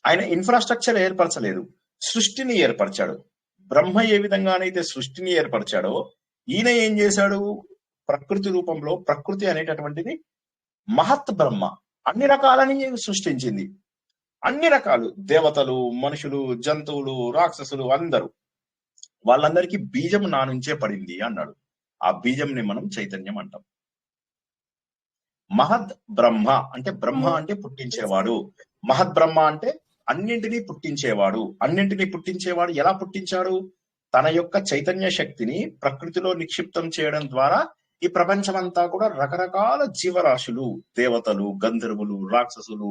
ఆయన ఇన్ఫ్రాస్ట్రక్చర్ ఏర్పరచలేదు, సృష్టిని ఏర్పరిచాడు. బ్రహ్మ ఏ విధంగానైతే సృష్టిని ఏర్పరిచాడో ఈయన ఏం చేశాడు? ప్రకృతి రూపంలో ప్రకృతి అనేటటువంటిది మహత్ బ్రహ్మ అన్ని రకాలని సృష్టించింది. అన్ని రకాలు దేవతలు, మనుషులు, జంతువులు, రాక్షసులు, అందరూ, వాళ్ళందరికీ బీజం నా నుంచే పడింది అన్నాడు. ఆ బీజంని మనం చైతన్యం అంటాం. మహద్ బ్రహ్మ అంటే బ్రహ్మ అంటే పుట్టించేవాడు. మహద్ బ్రహ్మ అంటే అన్నింటినీ పుట్టించేవాడు. అన్నింటినీ పుట్టించేవాడు ఎలా పుట్టించాడు? తన యొక్క చైతన్య శక్తిని ప్రకృతిలో నిక్షిప్తం చేయడం ద్వారా ఈ ప్రపంచమంతా కూడా రకరకాల జీవరాశులు, దేవతలు, గంధర్వులు, రాక్షసులు,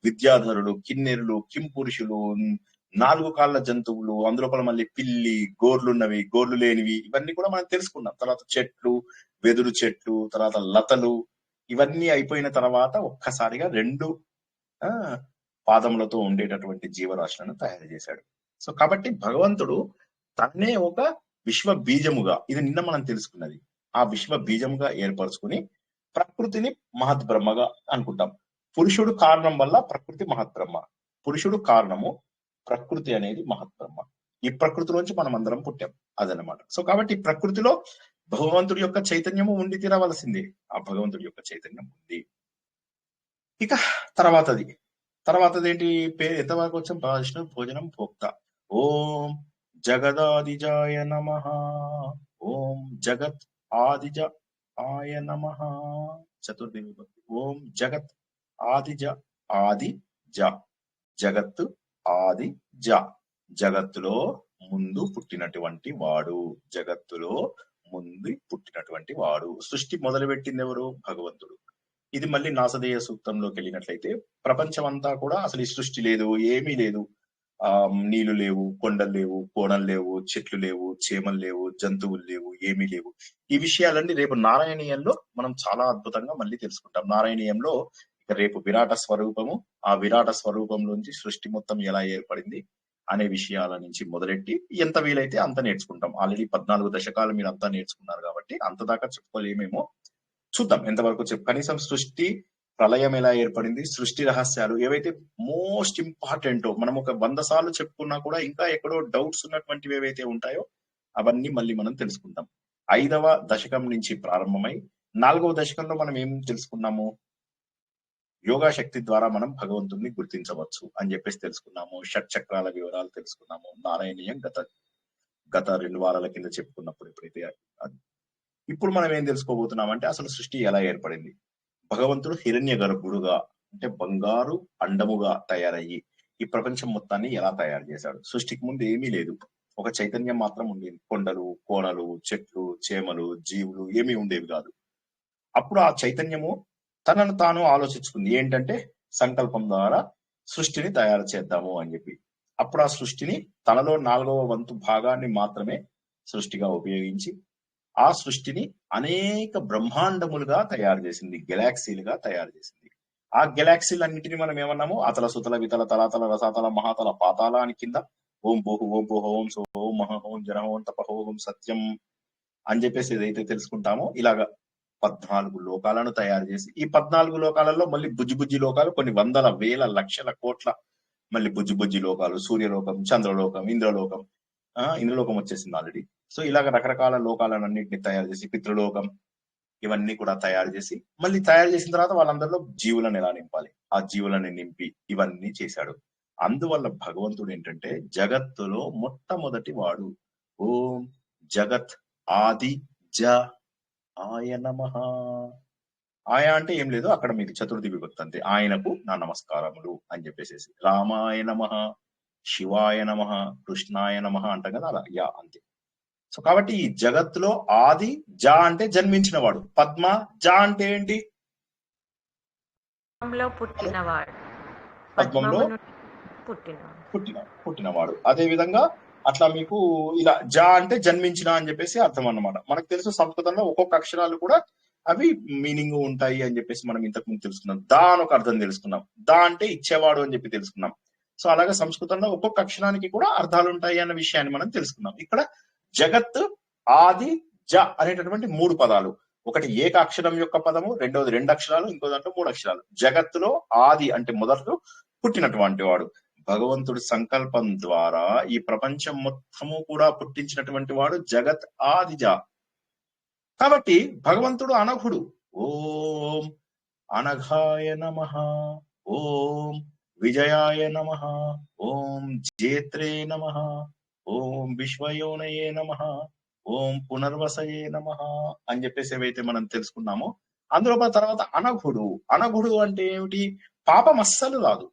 విద్యాధరులు, కిన్నెరులు, కింపురుషులు, 4 కాళ్ళ జంతువులు, అందులోపల మళ్ళీ పిల్లి, గోర్లున్నవి, గోర్లు లేనివి, ఇవన్నీ కూడా మనం తెలుసుకున్నాం. తర్వాత చెట్లు, వెదురు చెట్లు, తర్వాత లతలు, ఇవన్నీ అయిపోయిన తర్వాత ఒక్కసారిగా 2 పాదములతో ఉండేటటువంటి జీవరాశులను తయారు చేశాడు. సో కాబట్టి భగవంతుడు తన్నే ఒక విశ్వ బీజముగా, ఇది నిన్న మనం తెలుసుకున్నది, ఆ విశ్వ బీజముగా ఏర్పరచుకుని ప్రకృతిని మహత్ బ్రహ్మగా అనుకుంటాం. పురుషుడు కారణం వల్ల ప్రకృతి మహత్ బ్రహ్మ, పురుషుడు కారణము, ప్రకృతి అనేది మహత్ బ్రహ్మ. ఈ ప్రకృతిలోంచి మనం అందరం పుట్టాం, అదనమాట. సో కాబట్టి ప్రకృతిలో భగవంతుడి యొక్క చైతన్యము ఉండి తీరవలసిందే. ఆ భగవంతుడి యొక్క చైతన్యం ఉంది. ఇక తర్వాతది ఏంటి? పేరు ఎంతవరకు వచ్చాం? విష్ణు భోజనం భోక్త. ఓం జగదాదిజాయ నమః. ఓం జగత్ ఆదిజ ఆయ నమః. చతుర్థి విభక్తి. ఓం జగత్ ఆదిజ, ఆది జ, జగత్తు ఆది జ, జగత్తులో ముందు పుట్టినటువంటి వాడు, జగత్తులో ముందు పుట్టినటువంటి వాడు. సృష్టి మొదలుపెట్టింది ఎవరు? భగవంతుడు. ఇది మళ్ళీ నాసదేయ సూక్తంలోకి వెళ్ళినట్లయితే ప్రపంచం అంతా కూడా అసలు ఈ సృష్టి లేదు, ఏమీ లేదు. నీళ్లు లేవు, కొండలు లేవు, కోణలు లేవు, చెట్లు లేవు, చేమలు లేవు, జంతువులు లేవు, ఏమీ లేవు. ఈ విషయాలన్నీ రేపు నారాయణీయంలో మనం చాలా అద్భుతంగా మళ్ళీ తెలుసుకుంటాం. నారాయణీయంలో రేపు విరాట స్వరూపము, ఆ విరాట స్వరూపంలోంచి సృష్టి మొత్తం ఎలా ఏర్పడింది అనే విషయాల నుంచి మొదలెట్టి ఎంత వీలైతే అంత నేర్చుకుంటాం. ఆల్రెడీ 14 దశకాలు మీరు అంతా నేర్చుకున్నారు కాబట్టి అంత దాకా చెప్పుకోలేమేమో, చూద్దాం ఎంతవరకు కనీసం సృష్టి ప్రళయం ఎలా ఏర్పడింది, సృష్టి రహస్యాలు ఏవైతే మోస్ట్ ఇంపార్టెంటో, మనం ఒక 100 సార్లు చెప్పుకున్నా కూడా ఇంకా ఎక్కడో డౌట్స్ ఉన్నటువంటివి ఏవైతే ఉంటాయో అవన్నీ మళ్ళీ మనం తెలుసుకుంటాం. 5వ దశకం నుంచి ప్రారంభమై 4వ దశకంలో మనం ఏం తెలుసుకున్నాము? యోగా శక్తి ద్వారా మనం భగవంతుడిని గుర్తించవచ్చు అని చెప్పేసి తెలుసుకున్నాము. షట్చక్రాల వివరాలు తెలుసుకున్నాము. నారాయణీయం గత 2 వారాల కింద చెప్పుకున్నప్పుడు ఎప్పుడైతే అది. ఇప్పుడు మనం ఏం తెలుసుకోబోతున్నామంటే అసలు సృష్టి ఎలా ఏర్పడింది. భగవంతుడు హిరణ్య గర్భుడుగా అంటే బంగారు అండముగా తయారయ్యి ఈ ప్రపంచం మొత్తాన్ని ఎలా తయారు చేశాడు. సృష్టికి ముందు ఏమీ లేదు, ఒక చైతన్యం మాత్రం ఉండేది. కొండలు, కోనలు, చెట్లు, చేమలు, జీవులు ఏమీ ఉండేవి కాదు. అప్పుడు ఆ చైతన్యము తనను తాను ఆలోచించుకుంది, ఏంటంటే సంకల్పం ద్వారా సృష్టిని తయారు చేద్దాము అని చెప్పి. అప్పుడు ఆ సృష్టిని తనలో 4వ వంతు భాగాన్ని మాత్రమే సృష్టిగా ఉపయోగించి ఆ సృష్టిని అనేక బ్రహ్మాండములుగా తయారు చేసింది, గెలాక్సీలుగా తయారు చేసింది. ఆ గెలాక్సీలన్నింటినీ మనం ఏమన్నాము? అతల సుతల వితల తలాతల రసాతల మహాతల పాతాల అని కింద ఓం భూహు ఓం భూహ ఓం సో ఓం మహ ఓం జన ఓం తప ఓం సత్యం అని చెప్పేసి ఏదైతే తెలుసుకుంటామో ఇలాగా 14 లోకాలను తయారు చేసి ఈ 14 లోకాలలో మళ్ళీ బుజ్జి లోకాలు కొన్ని వందల వేల లక్షల కోట్ల మళ్ళీ బుజ్జి లోకాలు, సూర్యలోకం, చంద్రలోకం, ఇంద్రలోకం వచ్చేసింది ఆల్రెడీ. సో ఇలాగ రకరకాల లోకాలన్నింటినీ తయారు చేసి పితృలోకం ఇవన్నీ కూడా తయారు చేసి మళ్ళీ తయారు చేసిన తర్వాత వాళ్ళందరిలో జీవులను ఎలా నింపాలి, ఆ జీవులను నింపి ఇవన్నీ చేశాడు. అందువల్ల భగవంతుడు ఏంటంటే జగత్తులో మొట్టమొదటి వాడు. ఓం జగత్ ఆది జ ఆయ నమః. ఆయ అంటే ఏం లేదు, అక్కడ మీకు చతుర్థి విభక్తి అంతే. ఆయనకు నా నమస్కారములు అని చెప్పేసి. రామాయ నమః, శివాయ నమః, కృష్ణాయ నమః అంటాం కదా, అలా యా అంతే. సో కాబట్టి ఈ జగత్తులో ఆది జ అంటే జన్మించిన వాడు. పద్మ జ అంటే ఏంటి? పుట్టినవాడు. పద్మంలో పుట్టినవాడు. అదే విధంగా అట్లా మీకు ఇలా జ అంటే జన్మించిన అని చెప్పేసి అర్థం అన్నమాట. మనకు తెలుసు సంస్కృతంలో ఒక్కొక్క అక్షరాలు కూడా అవి మీనింగ్ ఉంటాయి అని చెప్పేసి మనం ఇంతకు ముందు తెలుసుకున్నాం. దా అని ఒక అర్థం తెలుసుకున్నాం. దా అంటే ఇచ్చేవాడు అని చెప్పి తెలుసుకున్నాం. సో అలాగే సంస్కృతంలో ఒక్కొక్క అక్షరానికి కూడా అర్థాలు ఉంటాయి అన్న విషయాన్ని మనం తెలుసుకున్నాం. ఇక్కడ జగత్ ఆది జ అనేటటువంటి 3 పదాలు. ఒకటి ఏక అక్షరం యొక్క పదము, రెండోది 2 అక్షరాలు, ఇంకో దాంట్లో 3 అక్షరాలు. జగత్తులో ఆది అంటే మొదట్లో పుట్టినటువంటి వాడు. భగవంతుడి సంకల్పం ద్వారా ఈ ప్రపంచం మొత్తము కూడా పుట్టించినటువంటి వాడు జగత్ ఆదిజ. కాబట్టి భగవంతుడు అనఘుడు. ఓం అనఘాయ నమః, ఓం విజయాయ నమః, ఓం జేత్రే నమః, ఓం విశ్వయోనయే నమః, ఓం పునర్వసయే నమః అని చెప్పేసి ఏవైతే మనం తెలుసుకున్నామో అందులో తర్వాత అనఘుడు అంటే ఏమిటి? పాపం అస్సలు రాదు.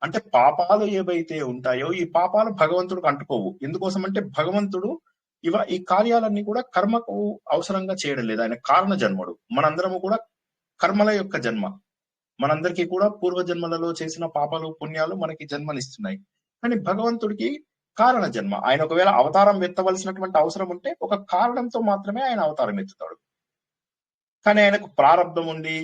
అంటే పాపాలు ఏవైతే ఉంటాయో ఈ పాపాలు భగవంతుడికి అంటుకోవు. ఎందుకోసం అంటే భగవంతుడు ఈ కార్యాలన్నీ కూడా కర్మకు అవసరంగా చేయడం లేదు. ఆయన కారణ జన్మడు. మనందరము కూడా కర్మల యొక్క జన్మ. మనందరికీ కూడా పూర్వజన్మలలో చేసిన పాపాలు పుణ్యాలు మనకి జన్మనిస్తున్నాయి. కానీ భగవంతుడికి కారణ జన్మ. ఆయన ఒకవేళ అవతారం ఎత్తవలసినటువంటి అవసరం ఉంటే ఒక కారణంతో మాత్రమే ఆయన అవతారం ఎత్తుతాడు. కానీ ఆయనకు ప్రారంభం ఉండి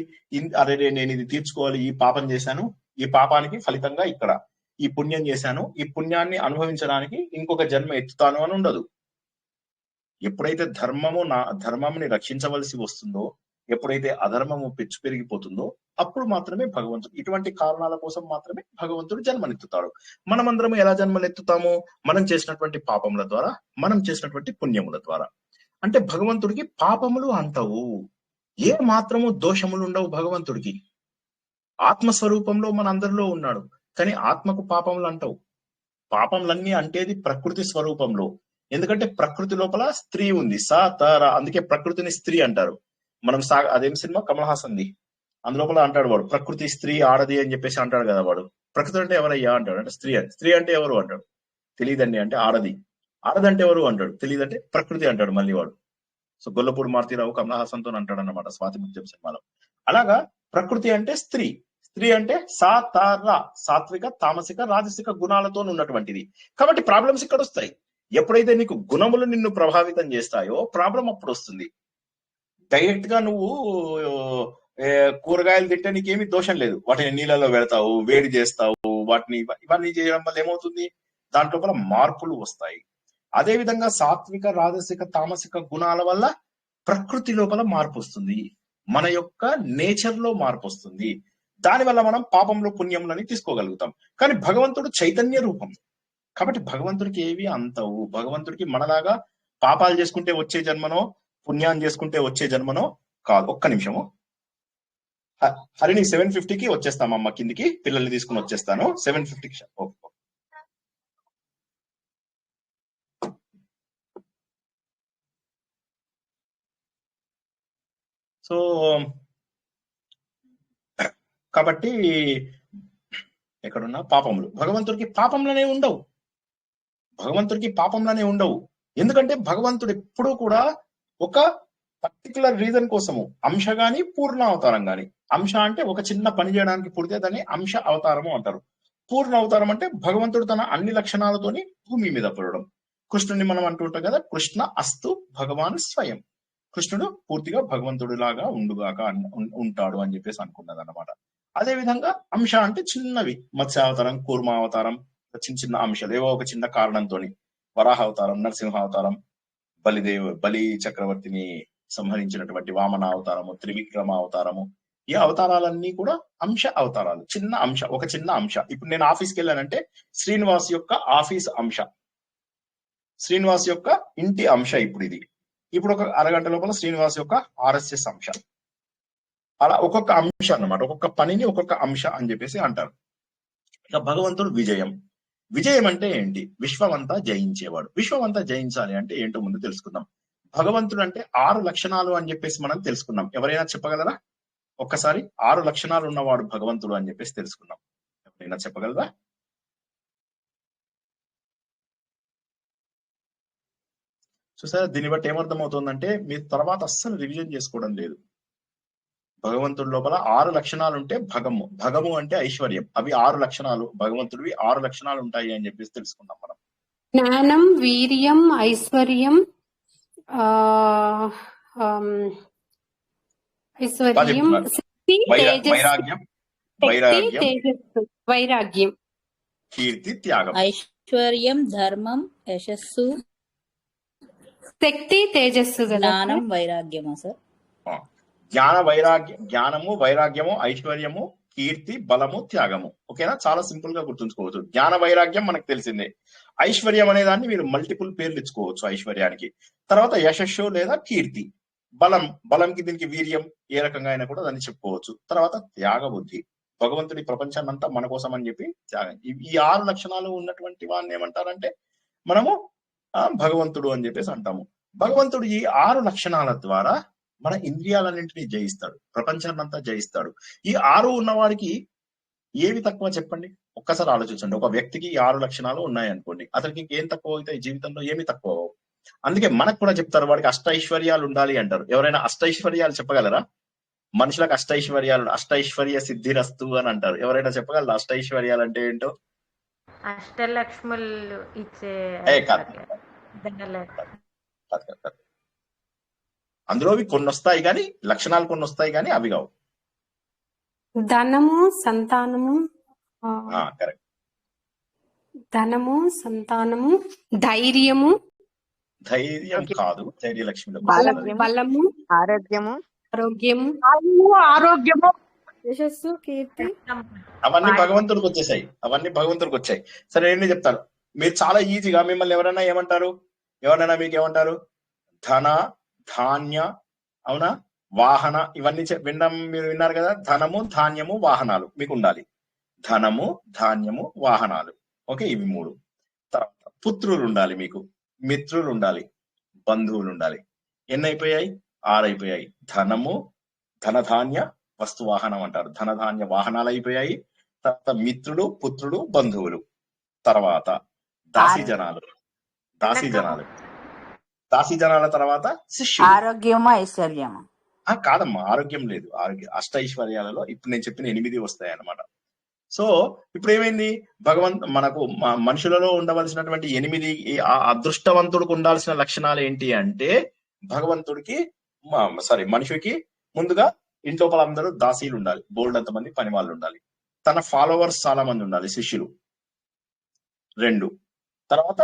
అరే నేను ఇది తీర్చుకోవాలి, ఈ పాపం చేశాను, ఈ పాపానికి ఫలితంగా ఇక్కడ ఈ పుణ్యం చేశాను, ఈ పుణ్యాన్ని అనుభవించడానికి ఇంకొక జన్మ ఎత్తుతాను అని ఉండదు. ఎప్పుడైతే ధర్మంని రక్షించవలసి వస్తుందో, ఎప్పుడైతే అధర్మము పెచ్చు పెరిగిపోతుందో అప్పుడు మాత్రమే భగవంతుడు ఇటువంటి కారణాల కోసం మాత్రమే భగవంతుడు జన్మనెత్తుతాడు. మనమందరము ఎలా జన్మనెత్తుతాము? మనం చేసినటువంటి పాపముల ద్వారా, మనం చేసినటువంటి పుణ్యముల ద్వారా. అంటే భగవంతుడికి పాపములు అంటవు, ఏ మాత్రము దోషములు ఉండవు భగవంతుడికి. ఆత్మస్వరూపంలో మన అందరిలో ఉన్నాడు, కానీ ఆత్మకు పాపములు అంటవు. పాపములన్నీ అంటేది ప్రకృతి స్వరూపంలో. ఎందుకంటే ప్రకృతి లోపల స్త్రీ ఉంది, అందుకే ప్రకృతిని స్త్రీ అంటారు. మనం అదేం సినిమా కమల్ హాసన్ది, అందులోపల అంటాడు వాడు ప్రకృతి స్త్రీ ఆడది అని చెప్పేసి అంటాడు కదా వాడు. ప్రకృతి అంటే ఎవరయ్యా అంటాడు, అంటే స్త్రీ అంటే ఎవరు అంటాడు, తెలియదండి అంటే ఆడది అంటే ఎవరు అంటాడు, తెలియదంటే ప్రకృతి అంటాడు మళ్ళీ వాడు. సో గొల్లపూడి మారుతీరావు కమల్ హాసన్ తో అంటాడు అన్నమాట స్వాతి ముత్యం సినిమాలో. అలాగా ప్రకృతి అంటే స్త్రీ అంటే సాత్విక తామసిక రాజసిక గుణాలతో ఉన్నటువంటిది. కాబట్టి ప్రాబ్లమ్స్ ఇక్కడ వస్తాయి. ఎప్పుడైతే నీకు గుణములు నిన్ను ప్రభావితం చేస్తాయో ప్రాబ్లం అప్పుడు వస్తుంది. డైరెక్ట్ గా నువ్వు కూరగాయలు తింటే నీకేమీ దోషం లేదు, వాటిని నీళ్ళలో పెడతావు, వేడి చేస్తావు, ఇవన్నీ చేయడం వల్ల ఏమవుతుంది, దాంట్లో మార్పులు వస్తాయి. అదే విధంగా సాత్విక రాజసిక తామసిక గుణాల వల్ల ప్రకృతి లోపల మార్పు వస్తుంది, మన యొక్క నేచర్ లో మార్పు వస్తుంది. దానివల్ల మనం పాపంలో పుణ్యంలోని తీసుకోగలుగుతాం. కానీ భగవంతుడు చైతన్య రూపం కాబట్టి భగవంతుడికి ఏవి అంతవు. భగవంతుడికి మనలాగా పాపాలు చేసుకుంటే వచ్చే జన్మనో పుణ్యాన్ని చేసుకుంటే వచ్చే జన్మనో కాదు. ఒక్క నిమిషము. హరిని 7:50కి వచ్చేస్తామమ్మ కిందికి, పిల్లల్ని తీసుకుని వచ్చేస్తాను 7:50కి. సో కాబట్టి ఎక్కడున్నా పాపములు భగవంతుడికి పాపంలోనే ఉండవు. భగవంతుడికి పాపంలోనే ఉండవు. ఎందుకంటే భగవంతుడు ఎప్పుడూ కూడా ఒక పర్టికులర్ రీజన్ కోసము, అంశ గాని పూర్ణ అవతారం గాని. అంశ అంటే ఒక చిన్న పని చేయడానికి పుడితే దాన్ని అంశ అవతారము అంటారు. పూర్ణ అవతారం అంటే భగవంతుడు తన అన్ని లక్షణాలతోని భూమి మీద పడడం. కృష్ణుడిని మనం అంటుంటాం కదా, కృష్ణ అస్తు భగవాన్ స్వయం. కృష్ణుడు పూర్తిగా భగవంతుడి లాగా ఉండుగాక ఉంటాడు అని చెప్పేసి అనుకున్నది అనమాట. అదే విధంగా అంశ అంటే చిన్నవి, మత్స్యావతారం, కూర్మావతారం, చిన్న చిన్న అంశాలు ఏవో ఒక చిన్న కారణంతో. వరాహ అవతారం, నరసింహావతారం, బలి చక్రవర్తిని సంహరించినటువంటి వామన అవతారము, త్రివిక్రమ అవతారము. ఈ అవతారాలన్నీ కూడా అంశ అవతారాలు, చిన్న అంశ, ఒక చిన్న అంశ. ఇప్పుడు నేను ఆఫీస్కి వెళ్ళానంటే శ్రీనివాస్ యొక్క ఆఫీస్ అంశ, శ్రీనివాస్ యొక్క ఇంటి అంశ. ఇప్పుడు ఒక అరగంట లోపల శ్రీనివాస్ యొక్క ఆర్ఎస్ఎస్ అంశ. అలా ఒక్కొక్క అంశ అన్నమాట, ఒక్కొక్క పనిని ఒక్కొక్క అంశ అని చెప్పేసి అంటారు. ఇక భగవంతుడు విజయం. విజయం అంటే ఏంటి? విశ్వమంతా జయించేవాడు. విశ్వమంతా జయించాలి అంటే ఏంటో ముందు తెలుసుకుందాం. భగవంతుడు అంటే 6 లక్షణాలు అని చెప్పేసి మనం తెలుసుకున్నాం. ఎవరైనా చెప్పగలరా? ఒక్కసారి 6 లక్షణాలు ఉన్నవాడు భగవంతుడు అని చెప్పేసి తెలుసుకున్నాం. ఎవరైనా చెప్పగలరా? చూసారా, దీన్ని బట్టి ఏమర్థం అవుతుందంటే మీరు తర్వాత అస్సలు రివిజన్ చేసుకోవడం లేదు. భగవంతుడి లోపల 6 లక్షణాలు ఉంటే భగము అంటే ఐశ్వర్యం. అవి 6 లక్షణాలు, భగవంతుడివి 6 లక్షణాలు ఉంటాయి అని చెప్పేసి తెలుసుకున్నాం మనం. జ్ఞానం, వీర్యం, ఐశ్వర్యం, ఐశ్వర్యం, శక్తి, వైరాగ్యం, కీర్తి, త్యాగం. ఐశ్వర్యం, ధర్మం, యశస్సు, శక్తి, తేజస్సు, జ్ఞానం, వైరాగ్యమా సార్? జ్ఞానము, వైరాగ్యము, ఐశ్వర్యము, కీర్తి, బలము, త్యాగము. ఓకేనా? చాలా సింపుల్ గా గుర్తుంచుకోవచ్చు. జ్ఞాన వైరాగ్యం మనకు తెలిసిందే. ఐశ్వర్యం అనే దాన్ని మీరు మల్టిపుల్ పేర్లు ఇచ్చుకోవచ్చు ఐశ్వర్యానికి. తర్వాత యశస్సు లేదా కీర్తి. బలంకి దీనికి వీర్యం, ఏ రకంగా అయినా కూడా దాన్ని చెప్పుకోవచ్చు. తర్వాత త్యాగ బుద్ధి. భగవంతుడి ప్రపంచాన్ని అంతా మన కోసం అని చెప్పి త్యాగం. ఈ 6 లక్షణాలు ఉన్నటువంటి వాడిని ఏమంటారంటే మనము భగవంతుడు అని చెప్పేసి అంటాము. భగవంతుడు ఈ 6 లక్షణాల ద్వారా మన ఇంద్రియాలన్నింటినీ జయిస్తాడు, ప్రపంచాన్నంతా జయిస్తాడు. ఈ 6 ఉన్నవాడికి ఏవి తక్కువ చెప్పండి? ఒక్కసారి ఆలోచించండి. ఒక వ్యక్తికి 6 లక్షణాలు ఉన్నాయనుకోండి, అతనికి ఇంకేం తక్కువ అవుతాయి జీవితంలో? ఏమి తక్కువ. అందుకే మనకు కూడా చెప్తారు వాడికి అష్టైశ్వర్యాలు ఉండాలి అంటారు. ఎవరైనా అష్టైశ్వర్యాలు చెప్పగలరా? మనుషులకు అష్టైశ్వర్య సిద్ధిరస్తు అని అంటారు. ఎవరైనా చెప్పగలరా అష్టైశ్వర్యాలు అంటే ఏంటో? అష్టలక్ష్ములు ఇచ్చే అందులో కొన్ని వస్తాయి కానీ, లక్షణాలు కొన్ని వస్తాయి కానీ అవి కావు. ధనము, సంతానము, కరెక్ట్. ధనము, సంతానము, ధైర్యం కాదు, ధైర్యలక్ష్మిలో బలము, ఆరోగ్యము, ఆరోగ్యము, యశస్సు, కీర్తి, అవన్నీ భగవంతుడికి వచ్చాయి. సరే నేను చెప్తాను. మీరు చాలా ఈజీగా, మిమ్మల్ని ఎవరైనా మీకు ఏమంటారు? ధన, ధాన్య, అవునా, వాహన, ఇవన్నీ మీరు విన్నారు కదా. ధనము, ధాన్యము, వాహనాలు మీకు ఉండాలి. ధనము, ధాన్యము, వాహనాలు. ఓకే, ఇవి 3. తర్వాత పుత్రులు ఉండాలి, మీకు మిత్రులు ఉండాలి, బంధువులు ఉండాలి. ఎన్ని అయిపోయాయి? 6 అయిపోయాయి. ధనము, ధనధాన్య, వస్తు వాహనం అంటారు. ధనధాన్య వాహనాలు అయిపోయాయి. తర్వాత మిత్రుడు, పుత్రుడు, బంధువులు. తర్వాత దాసీ జనాల తర్వాత శిష్యుడు. ఆరోగ్యమా, ఐశ్వర్యమా? కాదమ్మా, ఆరోగ్యం లేదు. అష్టైశ్వర్యాలలో ఇప్పుడు నేను చెప్పిన 8 వస్తాయి అన్నమాట. సో ఇప్పుడు ఏమైంది? మనకు మనుషులలో ఉండవలసినటువంటి 8 అదృష్టవంతుడికి ఉండాల్సిన లక్షణాలు ఏంటి అంటే, మనిషికి ముందుగా ఇంట్లోపల అందరూ దాసీలు ఉండాలి, బోల్డ్ అంతమంది పని వాళ్ళు ఉండాలి, తన ఫాలోవర్స్ చాలా మంది ఉండాలి, శిష్యులు. 2. తర్వాత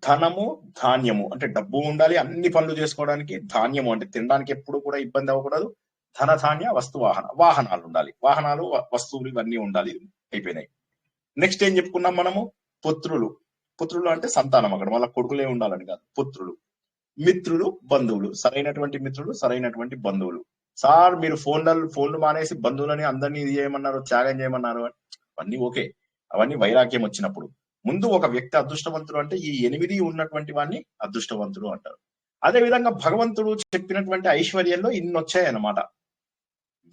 ధనము, ధాన్యము అంటే డబ్బు ఉండాలి అన్ని పనులు చేసుకోవడానికి. ధాన్యము అంటే తినడానికి ఎప్పుడు కూడా ఇబ్బంది అవ్వకూడదు. ధనధాన్య, వస్తు వాహనాలు ఉండాలి. వాహనాలు, వస్తువులు ఇవన్నీ ఉండాలి. అయిపోయినాయి. నెక్స్ట్ ఏం చెప్పుకున్నాం మనము? పుత్రులు అంటే సంతానం. అక్కడ మళ్ళీ కొడుకులే ఉండాలని కాదు, పుత్రులు. మిత్రులు, బంధువులు. సరైనటువంటి మిత్రులు, సరైనటువంటి బంధువులు. సార్ మీరు ఫోన్లు మానేసి బంధువులని అందరినీ ఇది చేయమన్నారు, త్యాగం చేయమన్నారు, అవన్నీ ఓకే, అవన్నీ వైరాగ్యం వచ్చినప్పుడు. ముందు ఒక వ్యక్తి అదృష్టవంతుడు అంటే ఈ 8 ఉన్నటువంటి వాడిని అదృష్టవంతుడు అంటారు. అదే విధంగా భగవంతుడు చెప్పినటువంటి ఐశ్వర్యంలో ఇన్ని వచ్చాయి అన్నమాట.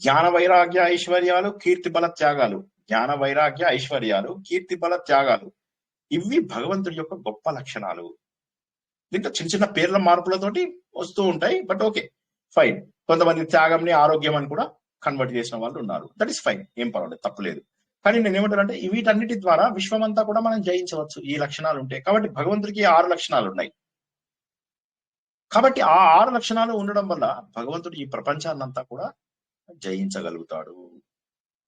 జ్ఞాన వైరాగ్య ఐశ్వర్యాలు, కీర్తి బల త్యాగాలు. జ్ఞాన వైరాగ్య ఐశ్వర్యాలు, కీర్తి బల త్యాగాలు, ఇవి భగవంతుడి యొక్క గొప్ప లక్షణాలు. దీంట్లో చిన్న చిన్న పేర్ల మార్పులతోటి వస్తూ ఉంటాయి, బట్ ఓకే ఫైన్. కొంతమంది త్యాగంని ఆరోగ్యం అని కూడా కన్వర్ట్ చేసిన వాళ్ళు ఉన్నారు, దట్ ఈస్ ఫైన్, ఏం పర్వాలేదు, తప్పులేదు. కానీ నేను ఏమంటానంటే వీటన్నిటి ద్వారా విశ్వమంతా కూడా మనం జయించవచ్చు ఈ లక్షణాలు ఉంటాయి. కాబట్టి భగవంతుడికి 6 లక్షణాలు ఉన్నాయి. కాబట్టి ఆ 6 లక్షణాలు ఉండడం వల్ల భగవంతుడు ఈ ప్రపంచాన్నంతా కూడా జయించగలుగుతాడు.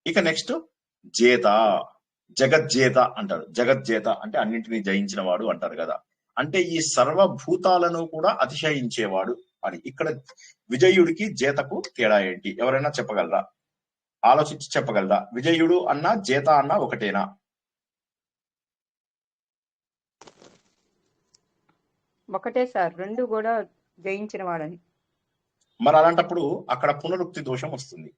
ఇక నెక్స్ట్ జేత, జగజ్జేత అంటారు. జగజ్జేత అంటే అన్నింటినీ జయించిన వాడు అంటారు కదా. అంటే ఈ సర్వభూతాలను కూడా అతిశయించేవాడు అని. ఇక్కడ విజయుడికి జేతకు తేడా ఏంటి ఎవరైనా చెప్పగలరా? ఆలోచించి చెప్పగలరా? విజయుడు అన్నా జేత అన్నా ఒకటేనా? ఒకటే సార్, రెండు కూడా జయించిన వాడని. మరి అలాంటప్పుడు అక్కడ పునరుక్తి దోషం వస్తుంది.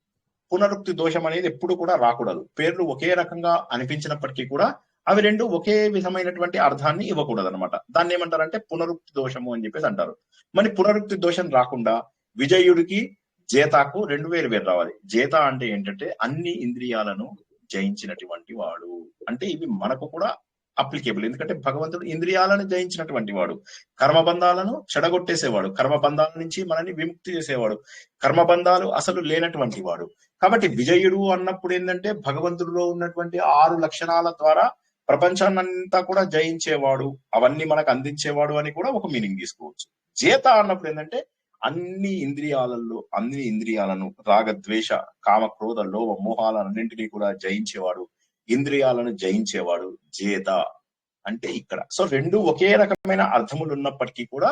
పునరుక్తి దోషం అనేది ఎప్పుడు కూడా రాకూడదు. పేర్లు ఒకే రకంగా అనిపించినప్పటికీ కూడా అవి రెండు ఒకే విధమైనటువంటి అర్థాన్ని ఇవ్వకూడదు అనమాట. దాన్ని ఏమంటారంటే పునరుక్తి దోషము అని చెప్పేసి అంటారు. మరి పునరుక్తి దోషం రాకుండా విజయుడికి జేతాకు 2 వేరు రావాలి. జేత అంటే ఏంటంటే అన్ని ఇంద్రియాలను జయించినటువంటి వాడు. అంటే ఇవి మనకు కూడా అప్లికేబుల్. ఎందుకంటే భగవంతుడు ఇంద్రియాలను జయించినటువంటి వాడు, కర్మబంధాలను చెడగొట్టేసేవాడు, కర్మబంధాల నుంచి మనల్ని విముక్తి చేసేవాడు, కర్మబంధాలు అసలు లేనటువంటి వాడు. కాబట్టి విజయుడు అన్నప్పుడు ఏంటంటే భగవంతుడిలో ఉన్నటువంటి 6 లక్షణాల ద్వారా ప్రపంచాన్నంతా కూడా జయించేవాడు, అవన్నీ మనకు అందించేవాడు అని కూడా ఒక మీనింగ్ తీసుకోవచ్చు. జేత అన్నప్పుడు ఏంటంటే అన్ని ఇంద్రియాలను రాగద్వేష కామ క్రోధ లోభ మోహాలన్నింటినీ కూడా జయించేవాడు, ఇంద్రియాలను జయించేవాడు జేత అంటే ఇక్కడ. సో రెండు ఒకే రకమైన అర్థములు ఉన్నప్పటికీ కూడా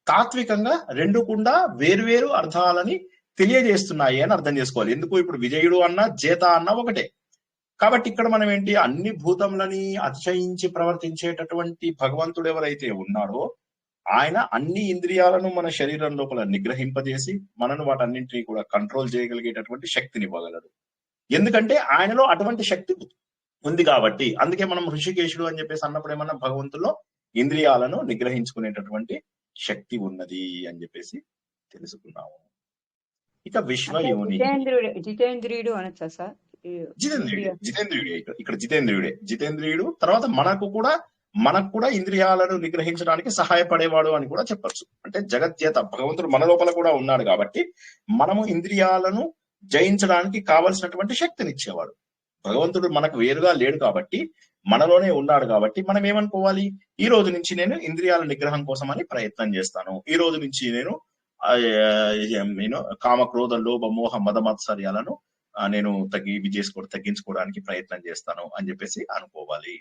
తాత్వికంగా రెండు కూడా వేరువేరు అర్థాలని తెలియజేస్తున్నాయి అని అర్థం చేసుకోవాలి. ఎందుకు? ఇప్పుడు విజయుడు అన్నా జేత అన్నా ఒకటే. కాబట్టి ఇక్కడ మనం ఏంటి, అన్ని భూతములని అతిశయించి ప్రవర్తించేటటువంటి భగవంతుడు ఎవరైతే ఉన్నాడో ఆయన అన్ని ఇంద్రియాలను మన శరీరం లోపల నిగ్రహింపజేసి మనను వాటన్నింటినీ కూడా కంట్రోల్ చేయగలిగేటటువంటి శక్తిని ఇవ్వగలడు. ఎందుకంటే ఆయనలో అటువంటి శక్తి ఉంది కాబట్టి. అందుకే మనం ఋషికేశుడు అని చెప్పేసి అన్నప్పుడు ఏమన్నా భగవంతుల్లో ఇంద్రియాలను నిగ్రహించుకునేటటువంటి శక్తి ఉన్నది అని చెప్పేసి తెలుసుకున్నాము. ఇక విశ్వయోని, జితేంద్రియుడు అనొచ్చా సార్? జితేంద్రియుడే ఇక్కడ జితేంద్రియుడు. తర్వాత మనకు కూడా ఇంద్రియాలను నిగ్రహించడానికి సహాయపడేవాడు అని కూడా చెప్పచ్చు. అంటే జగజ్జేత భగవంతుడు మన లోపల కూడా ఉన్నాడు కాబట్టి మనము ఇంద్రియాలను జయించడానికి కావలసినటువంటి శక్తినిచ్చేవాడు. భగవంతుడు మనకు వేరుగా లేడు కాబట్టి మనలోనే ఉన్నాడు కాబట్టి మనం ఏమనుకోవాలి, ఈ రోజు నుంచి నేను ఇంద్రియాల నిగ్రహం కోసం అని ప్రయత్నం చేస్తాను, ఈ రోజు నుంచి నేను కామ క్రోధ లోభ మోహ మద మత్సర్యాలను నేను తగ్గించుకోవడానికి ప్రయత్నం చేస్తాను అని చెప్పేసి అనుకోవాలి.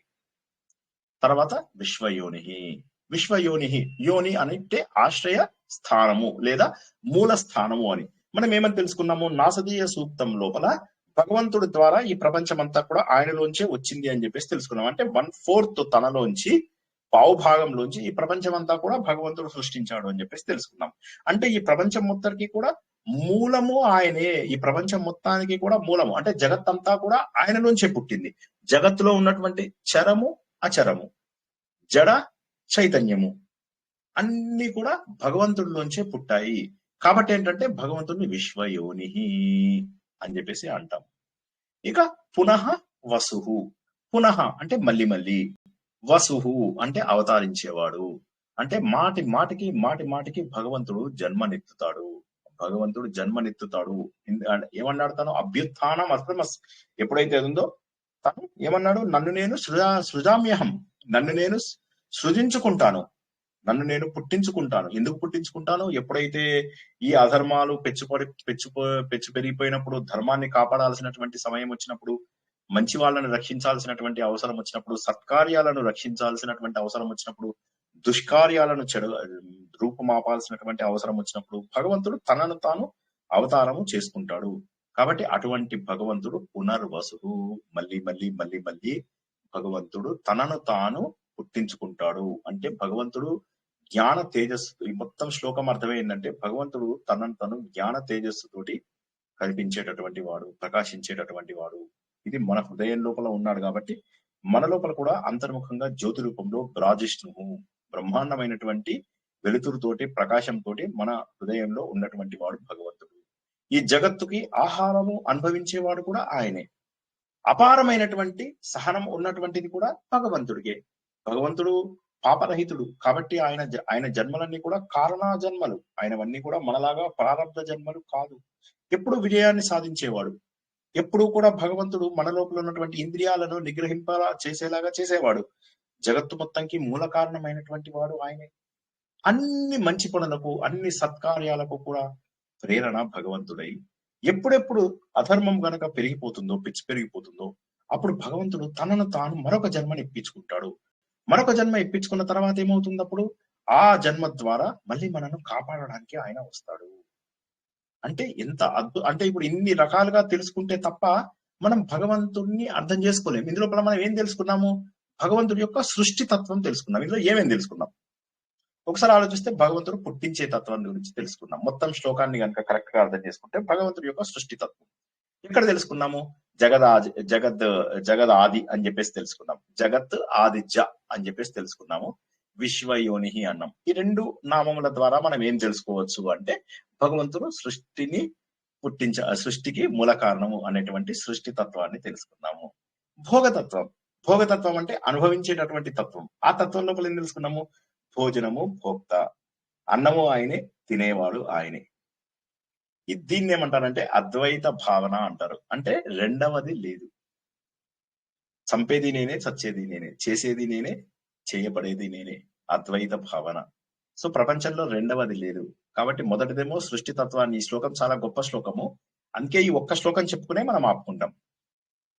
తర్వాత విశ్వయోని యోని అంటే ఆశ్రయ స్థానము లేదా మూల స్థానము అని మనం ఏమని తెలుసుకున్నాము? నాసదీయ సూక్తం లోపల భగవంతుడి ద్వారా ఈ ప్రపంచం అంతా కూడా ఆయనలోంచే వచ్చింది అని చెప్పేసి తెలుసుకున్నాం. అంటే 1/4 తనలోంచి, పావుభాగంలోంచి ఈ ప్రపంచం అంతా కూడా భగవంతుడు సృష్టించాడు అని చెప్పేసి తెలుసుకున్నాం. అంటే ఈ ప్రపంచం మొత్తానికి కూడా మూలము ఆయనే. ఈ ప్రపంచం మొత్తానికి కూడా మూలము అంటే జగత్తంతా కూడా ఆయనలోంచే పుట్టింది. జగత్తులో ఉన్నటువంటి చరము అచరము, జడ చైతన్యము అన్ని కూడా భగవంతుడిలోంచే పుట్టాయి. కాబట్టి ఏంటంటే భగవంతుడిని విశ్వయోని అని చెప్పేసి అంటాం. ఇక పునః వసుహు, పునః అంటే మళ్ళీ మళ్ళీ, వసుహు అంటే అవతరించేవాడు. అంటే మాటి మాటికి భగవంతుడు జన్మనెత్తుతాడు. ఏమన్నాడు తను? అభ్యుత్థానం అస్మస్ ఎప్పుడైతే ఉందో తను ఏమన్నాడు? నన్ను నేను సృజామ్యహం, నన్ను నేను సృజించుకుంటాను, నన్ను నేను పుట్టించుకుంటాను. ఎందుకు పుట్టించుకుంటాను? ఎప్పుడైతే ఈ అధర్మాలు పెచ్చు పెరిగిపోయినప్పుడు, ధర్మాన్ని కాపాడాల్సినటువంటి సమయం వచ్చినప్పుడు, మంచి వాళ్ళని రక్షించాల్సినటువంటి అవసరం వచ్చినప్పుడు, సత్కార్యాలను రక్షించాల్సినటువంటి అవసరం వచ్చినప్పుడు, దుష్కార్యాలను రూపుమాపాల్సినటువంటి అవసరం వచ్చినప్పుడు భగవంతుడు తనను తాను అవతారము చేసుకుంటాడు. కాబట్టి అటువంటి భగవంతుడు పునర్వసుడు, మళ్ళీ భగవంతుడు తనను తాను పుట్టించుకుంటాడు. అంటే భగవంతుడు జ్ఞాన తేజస్సు. ఈ మొత్తం శ్లోకం అర్థం ఏంటంటే భగవంతుడు తనను తను జ్ఞాన తేజస్సుతోటి కనిపించేటటువంటి వాడు, ప్రకాశించేటటువంటి వాడు. ఇది మన హృదయం లోపల ఉన్నాడు కాబట్టి మన లోపల కూడా అంతర్ముఖంగా జ్యోతి రూపంలో బ్రాజిష్ణువు, బ్రహ్మాండమైనటువంటి వెలుతురుతోటి ప్రకాశంతోటి మన హృదయంలో ఉన్నటువంటి వాడు భగవంతుడు. ఈ జగత్తుకి ఆహారము అనుభవించేవాడు కూడా ఆయనే. అపారమైనటువంటి సహనం ఉన్నటువంటిది కూడా భగవంతుడికే. భగవంతుడు పాపరహితుడు కాబట్టి ఆయన జన్మలన్నీ కూడా కారణ జన్మలు. ఆయనవన్నీ కూడా మనలాగా ప్రారంభ జన్మలు కాదు. ఎప్పుడు విజయాన్ని సాధించేవాడు. ఎప్పుడు కూడా భగవంతుడు మన లోపల ఉన్నటువంటి ఇంద్రియాలను నిగ్రహింపలా చేసేలాగా చేసేవాడు. జగత్తు మొత్తంకి మూల కారణమైనటువంటి వాడు ఆయనే. అన్ని మంచి పనులకు, అన్ని సత్కార్యాలకు కూడా ప్రేరణ భగవంతుడై ఎప్పుడెప్పుడు అధర్మం గనక పెరిగిపోతుందో, పిచ్చి పెరిగిపోతుందో అప్పుడు భగవంతుడు తనను తాను మరొక జన్మని ఇప్పించుకుంటాడు. మరొక జన్మ ఇప్పించుకున్న తర్వాత ఏమవుతుంది? అప్పుడు ఆ జన్మ ద్వారా మళ్ళీ మనను కాపాడడానికి ఆయన వస్తాడు. అంటే ఎంత అంటే ఇప్పుడు ఇన్ని రకాలుగా తెలుసుకుంటే తప్ప మనం భగవంతుడిని అర్థం చేసుకోలేము. ఇందులో మనం ఏం తెలుసుకున్నాము? భగవంతుడి యొక్క సృష్టి తత్వం తెలుసుకున్నాం. ఇందులో ఏమేమి తెలుసుకున్నాం? ఒకసారి ఆలోచిస్తే భగవంతుడు పుట్టించే తత్వం గురించి తెలుసుకున్నాం. మొత్తం శ్లోకాన్ని కనుక కరెక్ట్ గా అర్థం చేసుకుంటే భగవంతుడి యొక్క సృష్టి తత్వం ఎక్కడ తెలుసుకున్నాము? జగద్ ఆది అని చెప్పేసి తెలుసుకున్నాం. జగత్ ఆదిజ అని చెప్పేసి తెలుసుకున్నాము. విశ్వయోనిహి అన్నాం. ఈ రెండు నామముల ద్వారా మనం ఏం తెలుసుకోవచ్చు అంటే భగవంతుడు సృష్టికి మూల కారణము అనేటువంటి సృష్టి తత్వాన్ని తెలుసుకున్నాము. భోగతత్వం అంటే అనుభవించేటటువంటి తత్వం. ఆ తత్వం లోపల ఏం తెలుసుకున్నాము? భోజనము భోక్త, అన్నము ఆయనే, తినేవాడు ఆయనే. దీన్ని ఏమంటారంటే అద్వైత భావన అంటారు. అంటే రెండవది లేదు. చంపేది నేనే, చచ్చేది నేనే, చేసేది నేనే, చేయబడేది నేనే. అద్వైత భావన. సో ప్రపంచంలో రెండవది లేదు. కాబట్టి మొదటిదేమో సృష్టి తత్వాన్ని. ఈ శ్లోకం చాలా గొప్ప శ్లోకము. అందుకే ఈ ఒక్క శ్లోకం చెప్పుకునే మనం ఆపుకుంటాం.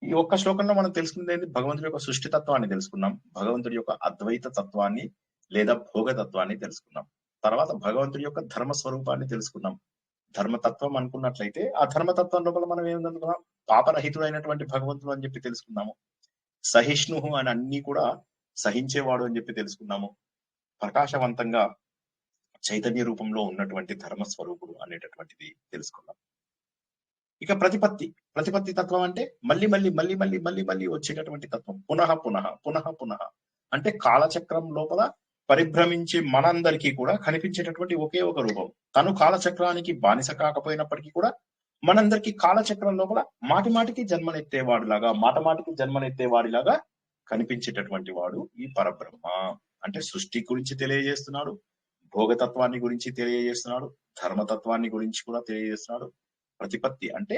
ఈ ఒక్క శ్లోకంలో మనం తెలుసుకునేది భగవంతుడి యొక్క సృష్టి తత్వాన్ని తెలుసుకున్నాం, భగవంతుడి యొక్క అద్వైత తత్వాన్ని లేదా భోగతత్వాన్ని తెలుసుకున్నాం. తర్వాత భగవంతుడి యొక్క ధర్మ స్వరూపాన్ని తెలుసుకున్నాం. ధర్మతత్వం అనుకున్నట్లయితే ఆ ధర్మతత్వం లోపల మనం ఏమనుకున్నాం? పాపరహితుడైనటువంటి భగవంతుడు అని చెప్పి తెలుసుకున్నాము. సహిష్ణు అని అన్ని కూడా సహించేవాడు అని చెప్పి తెలుసుకున్నాము. ప్రకాశవంతంగా చైతన్య రూపంలో ఉన్నటువంటి ధర్మ స్వరూపుడు అనేటటువంటిది తెలుసుకున్నాం. ఇక ప్రతిపత్తి తత్వం అంటే మళ్ళీ వచ్చేటటువంటి తత్వం. పునః అంటే కాలచక్రం లోపల పరిభ్రమించే మనందరికీ కూడా కనిపించేటటువంటి ఒకే ఒక రూపం. తను కాలచక్రానికి బానిస కాకపోయినప్పటికీ కూడా మనందరికీ కాలచక్రం లోపల మాటిమాటికి జన్మనెత్తేవాడిలాగా కనిపించేటటువంటి వాడు ఈ పరబ్రహ్మ. అంటే సృష్టి గురించి తెలియజేస్తున్నాడు, భోగతత్వాన్ని గురించి తెలియజేస్తున్నాడు, ధర్మతత్వాన్ని గురించి కూడా తెలియజేస్తున్నాడు. ప్రతిపత్తి అంటే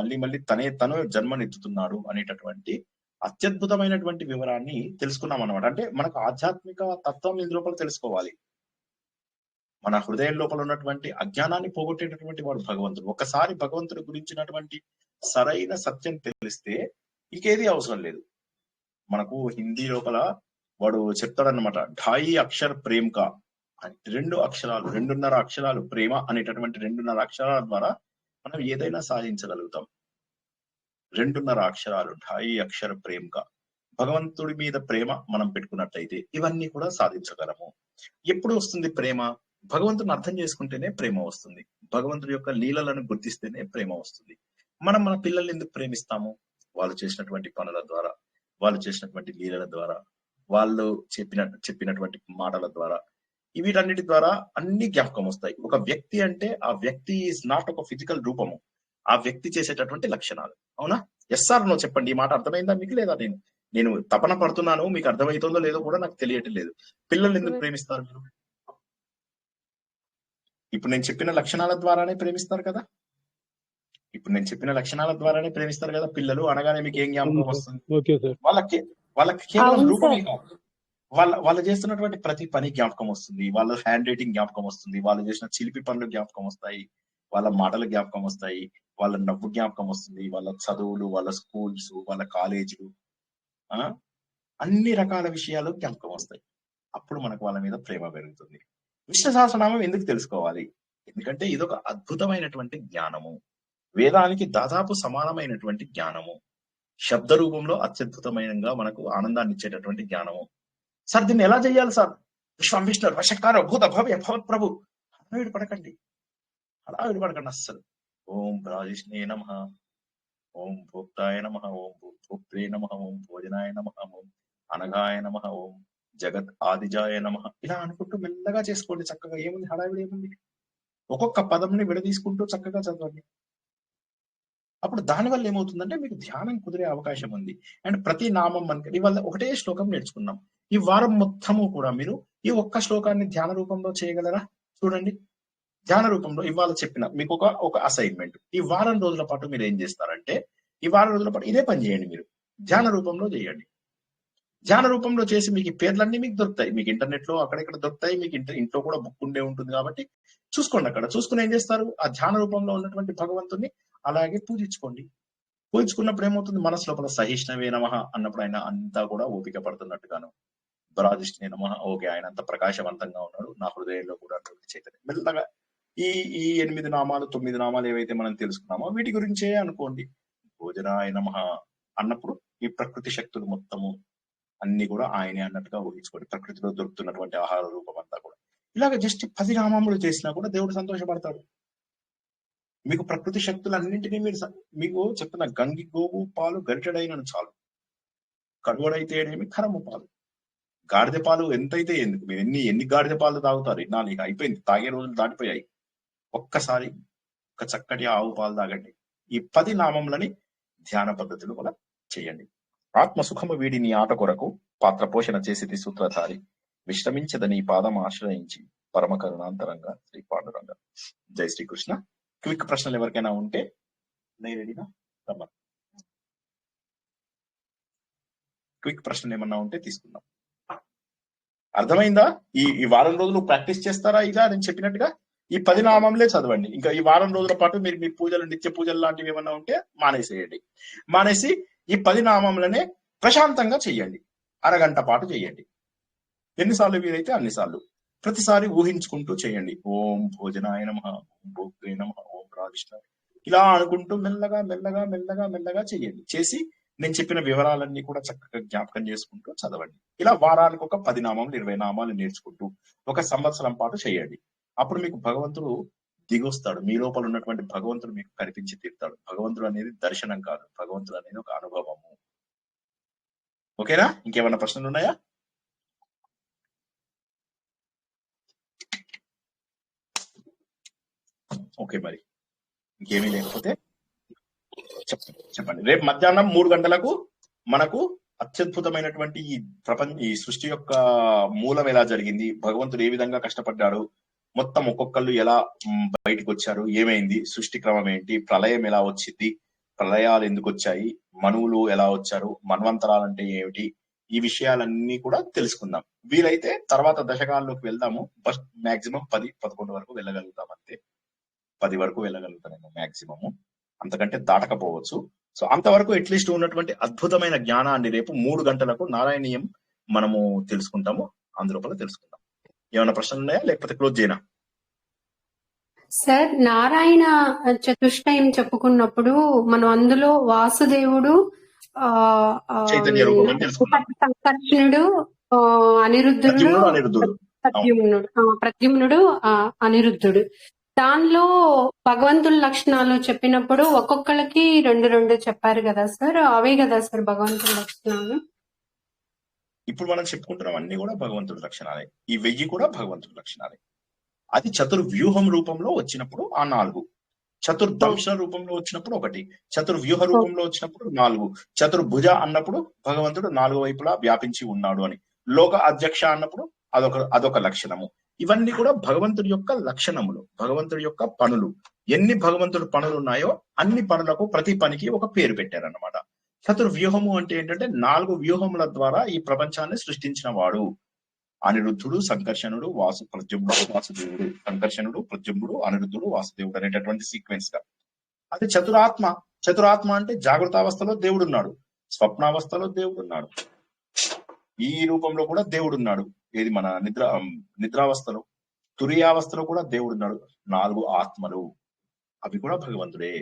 మళ్ళీ తను జన్మనెత్తుతున్నాడు అనేటటువంటి అత్యద్భుతమైనటువంటి వివరాన్ని తెలుసుకున్నాం అనమాట. అంటే మనకు ఆధ్యాత్మిక తత్వం ఇందులోపల తెలుసుకోవాలి. మన హృదయం లోపల ఉన్నటువంటి అజ్ఞానాన్ని పోగొట్టేటటువంటి వాడు భగవంతుడు. ఒకసారి భగవంతుడి గురించినటువంటి సరైన సత్యం తెలిస్తే ఇంకేది అవసరం లేదు. మనకు హిందీ లోపల వాడు చెప్తాడనమాట, 2.5 అక్షర్ ప్రేమ్ కా అని. 2.5 అక్షరాలు ప్రేమ అనేటటువంటి 2.5 అక్షరాల ద్వారా మనం ఏదైనా సాధించగలుగుతాం. 2.5 అక్షరాలు 2.5 అక్షర ప్రేమ కా. భగవంతుడి మీద ప్రేమ మనం పెట్టుకున్నట్లయితే ఇవన్నీ కూడా సాధించగలము. ఎప్పుడు వస్తుంది ప్రేమ? భగవంతుని అర్థం చేసుకుంటేనే ప్రేమ వస్తుంది. భగవంతుడి యొక్క లీలలను గుర్తిస్తేనే ప్రేమ వస్తుంది. మనం మన పిల్లల్ని ఎందుకు ప్రేమిస్తాము? వాళ్ళు చేసినటువంటి పనుల ద్వారా, వాళ్ళు చేసినటువంటి లీలల ద్వారా, వాళ్ళు చెప్పినటువంటి మాటల ద్వారా, వీటన్నిటి ద్వారా అన్ని జ్ఞాపకం వస్తాయి. ఒక వ్యక్తి అంటే ఆ వ్యక్తి ఈజ్ నాట్ ఒక ఫిజికల్ రూపము, ఆ వ్యక్తి చేసేటటువంటి లక్షణాలు. అవునా? ఎస్ఆర్ నో చెప్పండి. ఈ మాట అర్థమైందా మీకు? లేదా నేను తపన పడుతున్నాను, మీకు అర్థమవుతుందో లేదో కూడా నాకు తెలియటం లేదు. పిల్లల్ని ఎందుకు ప్రేమిస్తారు మీరు? ఇప్పుడు నేను చెప్పిన లక్షణాల ద్వారానే ప్రేమిస్తారు కదా. పిల్లలు అనగానే మీకు ఏం జ్ఞాపకం వస్తుంది? వాళ్ళకి కేవలం రూపమే కాదు, వాళ్ళు చేస్తున్నటువంటి ప్రతి పని జ్ఞాపకం వస్తుంది. వాళ్ళ హ్యాండ్ రైటింగ్ జ్ఞాపకం వస్తుంది, వాళ్ళు చేసిన చిలిపి పనులు జ్ఞాపకం వస్తాయి, వాళ్ళ మాటలు జ్ఞాపకం వస్తాయి, వాళ్ళ నవ్వు జ్ఞాపకం వస్తుంది, వాళ్ళ చదువులు, వాళ్ళ స్కూల్స్, వాళ్ళ కాలేజీలు, అన్ని రకాల విషయాలు జ్ఞాపకం వస్తాయి. అప్పుడు మనకు వాళ్ళ మీద ప్రేమ పెరుగుతుంది. విష్ణు సహస్రనామం ఎందుకు తెలుసుకోవాలి? ఎందుకంటే ఇదొక అద్భుతమైనటువంటి జ్ఞానము, వేదానికి దాదాపు సమానమైనటువంటి జ్ఞానము, శబ్ద రూపంలో అత్యద్భుతమైనగా మనకు ఆనందాన్ని ఇచ్చేటటువంటి జ్ఞానము. సార్ దీన్ని ఎలా చేయాలి సార్? విశ్వం విష్ణు వశకార భూత భవ్య భవత్ ప్రభు. హడావిడి పడకండి, హడావిడి పడకండి అస్సలు. ఓం రాజిష్ణే నమః, ఓం భోక్తాయ నమః, ఓం భోక్త్రే నమః, ఓం భోజనాయ నమః, ఓం అనఘాయ నమః, ఓం జగత్ ఆదిజాయ నమః. ఇలా అనుకుంటూ మెల్లగా చేసుకోండి చక్కగా. ఏముంది హడావిడి ఏముంది? ఒక్కొక్క పదంని విడదీసుకుంటూ చక్కగా చదవండి. అప్పుడు దానివల్ల ఏమవుతుందంటే మీకు ధ్యానం కుదిరే అవకాశం ఉంది. అండ్ ప్రతి నామం మనకి ఇవాళ ఒకటే శ్లోకం నేర్చుకున్నాం. ఈ వారం మొత్తము కూడా మీరు ఈ ఒక్క శ్లోకాన్ని ధ్యాన రూపంలో చేయగలరా? చూడండి, ధ్యాన రూపంలో ఇవాళ చెప్పిన మీకు ఒక అసైన్మెంట్. ఈ వారం రోజుల పాటు మీరు ఏం చేస్తారంటే, ఈ వారం రోజుల పాటు ఇదే పని చేయండి. మీరు ధ్యాన రూపంలో చేయండి. ధ్యాన రూపంలో చేసి మీకు ఈ పేర్లన్నీ మీకు దొరుకుతాయి. మీకు ఇంటర్నెట్ లో అక్కడెక్కడ దొరుకుతాయి. మీకు ఇంట్లో కూడా బుక్ ఉండే ఉంటుంది కాబట్టి చూసుకోండి. అక్కడ చూసుకుని ఏం చేస్తారు, ఆ ధ్యాన రూపంలో ఉన్నటువంటి భగవంతుని అలాగే పూజించుకోండి. పూజించుకున్నప్పుడు ఏమవుతుంది, మనసు లోపల సహిష్ణవే నమః అన్నప్పుడు ఆయన అంతా కూడా ఓపిక పడుతున్నట్టుగాను, బరాజిష్ణే నమః, ఓకే ఆయన అంత ప్రకాశవంతంగా ఉన్నాడు, నా హృదయంలో కూడా చైతన్యం. మెల్లగా ఈ 8 నామాలు 9 నామాలు ఏవైతే మనం తెలుసుకున్నామో వీటి గురించే అనుకోండి. భోజనాయ నమః అన్నప్పుడు ఈ ప్రకృతి శక్తులు మొత్తము అన్ని కూడా ఆయనే అన్నట్టుగా ఊహించుకోండి. ప్రకృతిలో దొరుకుతున్నటువంటి ఆహార రూపం అంతా కూడా ఇలాగ జస్ట్ 10 నామములు చేసినా కూడా దేవుడు సంతోషపడతాడు. మీకు ప్రకృతి శక్తులన్నింటినీ మీకు చెప్తున్న గంగి గోవు పాలు గరిటెడైనను చాలు, కడువడైతేనేమి కరము పాలు. గాడిద పాలు ఎంతైతే ఎందుకు, మీరు ఎన్ని గాడిద పాలు తాగుతారు? ఇక అయిపోయింది, తాగే రోజులు దాటిపోయాయి. ఒక్కసారి ఒక చక్కటి ఆవు పాలు తాగండి. ఈ 10 నామములని ధ్యాన పద్ధతులు కూడా చేయండి. ఆత్మ సుఖము వీడి నీ ఆట కొరకు పాత్ర పోషణ చేసేది సూత్రధారి, విశ్రమించదని పాదం ఆశ్రయించి పరమ కరుణాంతరంగా శ్రీ పాండురంగ. జై శ్రీకృష్ణ. క్విక్ ప్రశ్నలు ఎవరికైనా ఉంటే రెడీనా? రమ్మని క్విక్ ప్రశ్నలు ఏమన్నా ఉంటే తీసుకుందాం. అర్థమైందా? ఈ వారం రోజులు ప్రాక్టీస్ చేస్తారా? ఇలా నేను చెప్పినట్టుగా ఈ 10 నామంలే చదవండి. ఇంకా ఈ వారం రోజుల పాటు మీరు మీ పూజలు, నిత్య పూజలు లాంటివి ఏమన్నా ఉంటే మానేసేయండి. మానేసి ఈ 10 నామంలనే ప్రశాంతంగా చెయ్యండి. అరగంట పాటు చెయ్యండి. ఎన్నిసార్లు వీలైతే అన్నిసార్లు, ప్రతిసారి ఊహించుకుంటూ చేయండి. ఓం భోజనాయ నమః, ఓం భోక్త్రే నమః, ఓం రాజిష్ణాయ, ఇలా అనుకుంటూ మెల్లగా మెల్లగా మెల్లగా మెల్లగా చెయ్యండి. చేసి నేను చెప్పిన వివరాలన్నీ కూడా చక్కగా జ్ఞాపకం చేసుకుంటూ చదవండి. ఇలా వారానికి ఒక 10 నామాలు 20 నామాలు నేర్చుకుంటూ 1 సంవత్సరం పాటు చేయండి. అప్పుడు మీకు భగవంతుడు దిగొస్తాడు. మీ లోపల ఉన్నటువంటి భగవంతుడు మీకు కనిపించి తీరుతాడు. భగవంతుడు అనేది దర్శనం కాదు, భగవంతుడు అనేది ఒక అనుభవము. ఓకేనా? ఇంకేమైనా ప్రశ్నలు ఉన్నాయా? ఓకే, మరి ఇంకేమీ లేకపోతే చెప్పండి. రేపు మధ్యాహ్నం 3 గంటలకు మనకు అత్యద్భుతమైనటువంటి ఈ సృష్టి యొక్క మూలం ఎలా జరిగింది, భగవంతుడు ఏ విధంగా కష్టపడ్డాడు, మొత్తం ఒక్కొక్కళ్ళు ఎలా బయటకు వచ్చారు, ఏమైంది, సృష్టి క్రమం ఏంటి, ప్రళయం ఎలా వచ్చింది, ప్రళయాలు ఎందుకు వచ్చాయి, మనువులు ఎలా వచ్చారు, మన్వంతరాలంటే ఏమిటి, ఈ విషయాలన్నీ కూడా తెలుసుకుందాం. వీలైతే తర్వాత దశకాల్లోకి వెళ్దాము. ఫస్ట్ మాక్సిమం 10-11 వరకు వెళ్ళగలుగుతాం, అంతే. 10 వరకు వెళ్ళగలుగుతాను మాక్సిమము, అంతకంటే దాటకపోవచ్చు. సో అంతవరకు అట్లీస్ట్ ఉన్నటువంటి అద్భుతమైన జ్ఞానాన్ని రేపు 3 గంటలకు నారాయణీయం మనము తెలుసుకుంటాము. అందులోపల తెలుసుకుందాం. ఏమైనా ప్రశ్నలు ఉన్నాయా, లేకపోతే క్లోజ్ చేయనా? సార్, నారాయణ చతుష్టయం చెప్పుకున్నప్పుడు మనం అందులో వాసుదేవుడు, చైతన్య రూపం అని తెలుసుకున్నాం. సంకర్షణుడు, అనిరుద్ధుడు, ప్రద్యుమ్నుడు, అనిరుద్ధుడు. దానిలో భగవంతుడి లక్షణాలు చెప్పినప్పుడు ఒక్కొక్కరికి 2 చెప్పారు కదా సార్, అవే కదా సార్ భగవంతుడి లక్షణాలు? ఇప్పుడు మనం చెప్పుకుంటున్నాం అన్ని కూడా భగవంతుడి లక్షణాలే. ఈ 1000 కూడా భగవంతుడి లక్షణాలే. అది చతుర్వ్యూహం రూపంలో వచ్చినప్పుడు ఆ 4, చతుర్దంశ రూపంలో వచ్చినప్పుడు 1, చతుర్వ్యూహ రూపంలో వచ్చినప్పుడు 4, చతుర్భుజ అన్నప్పుడు భగవంతుడు 4 వైపులా వ్యాపించి ఉన్నాడు అని, లోక అధ్యక్ష అన్నప్పుడు అదొక లక్షణము. ఇవన్నీ కూడా భగవంతుడి యొక్క లక్షణములు, భగవంతుడి యొక్క పనులు. ఎన్ని భగవంతుడి పనులు ఉన్నాయో అన్ని పనులకు ప్రతి పనికి ఒక పేరు పెట్టారన్నమాట. చతుర్వ్యూహము అంటే ఏంటంటే 4 వ్యూహముల ద్వారా ఈ ప్రపంచాన్ని సృష్టించిన వాడు. అనిరుద్ధుడు, సంకర్షణుడు, ప్రద్యుమ్నుడు, వాసుదేవుడు. సంకర్షణుడు, ప్రద్యుమ్నుడు, అనిరుద్ధుడు, వాసుదేవుడు అనేటటువంటి సీక్వెన్స్ గా. అది చతురాత్మ. చతురాత్మ అంటే జాగృతావస్థలో దేవుడున్నాడు, స్వప్నావస్థలో దేవుడున్నాడు, ఈ రూపంలో కూడా దేవుడున్నాడు. ఏది మన నిద్రావస్థలో, తురియావస్థలో కూడా దేవుడున్నాడు. 4 ఆత్మలు, అవి కూడా భగవంతుడే.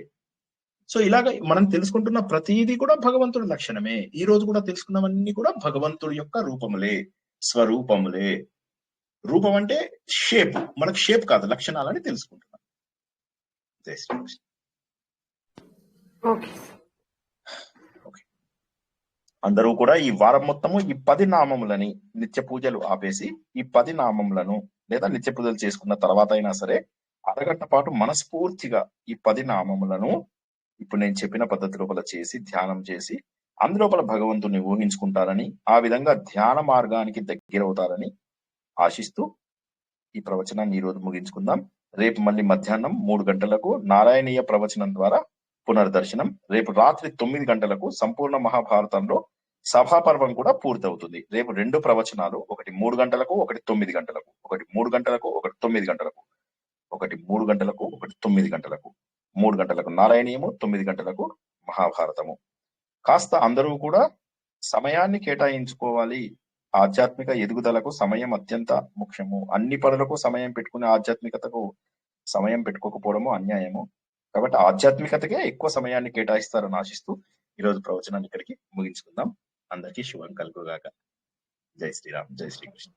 సో ఇలాగ మనం తెలుసుకుంటున్న ప్రతిదీ కూడా భగవంతుడి లక్షణమే. ఈ రోజు కూడా తెలుసుకున్నవన్నీ కూడా భగవంతుడి యొక్క రూపములే, స్వరూపములే. రూపం అంటే షేప్, మనకు షేప్ కాదు లక్షణాలని తెలుసుకుంటున్నాం. జై శ్రీకృష్ణ. ఓకే. ఓకే, అందరూ కూడా ఈ వారం మొత్తము ఈ 10 నామములని నిత్య పూజలు ఆపేసి ఈ 10 నామములను లేదా నిత్య పూజలు చేసుకున్న తర్వాత అయినా సరే అరగంట పాటు మనస్ఫూర్తిగా ఈ 10 నామములను ఇప్పుడు నేను చెప్పిన పద్ధతి లోపల చేసి ధ్యానం చేసి అందులోపల భగవంతుని ఊహించుకుంటారని, ఆ విధంగా ధ్యాన మార్గానికి దగ్గరవుతారని ఆశిస్తూ ఈ ప్రవచనాన్ని ఈ రోజు ముగించుకుందాం. రేపు మళ్ళీ మధ్యాహ్నం 3 గంటలకు నారాయణీయ ప్రవచనం ద్వారా పునర్దర్శనం. రేపు రాత్రి 9 గంటలకు సంపూర్ణ మహాభారతంలో సభాపర్వం కూడా పూర్తవుతుంది. రేపు 2 ప్రవచనాలు, ఒకటి 3 గంటలకు, ఒకటి 9 గంటలకు, ఒకటి 3 గంటలకు, ఒకటి 9 గంటలకు, ఒకటి 3 గంటలకు, ఒకటి 9 గంటలకు. 3 గంటలకు నారాయణీయము, 9 గంటలకు మహాభారతము. కాస్త అందరూ కూడా సమయాన్ని కేటాయించుకోవాలి. ఆధ్యాత్మిక ఎదుగుదలకు సమయం అత్యంత ముఖ్యము. అన్ని పనులకు సమయం పెట్టుకుని ఆధ్యాత్మికతకు సమయం పెట్టుకోకపోవడము అన్యాయము. కాబట్టి ఆధ్యాత్మికతకే ఎక్కువ సమయాన్ని కేటాయిస్తారని ఆశిస్తూ ఈరోజు ప్రవచనాన్ని ఇక్కడికి ముగించుకుందాం. అందరికీ శుభం కలుగుగాక. జై శ్రీరామ్, జై శ్రీకృష్ణ.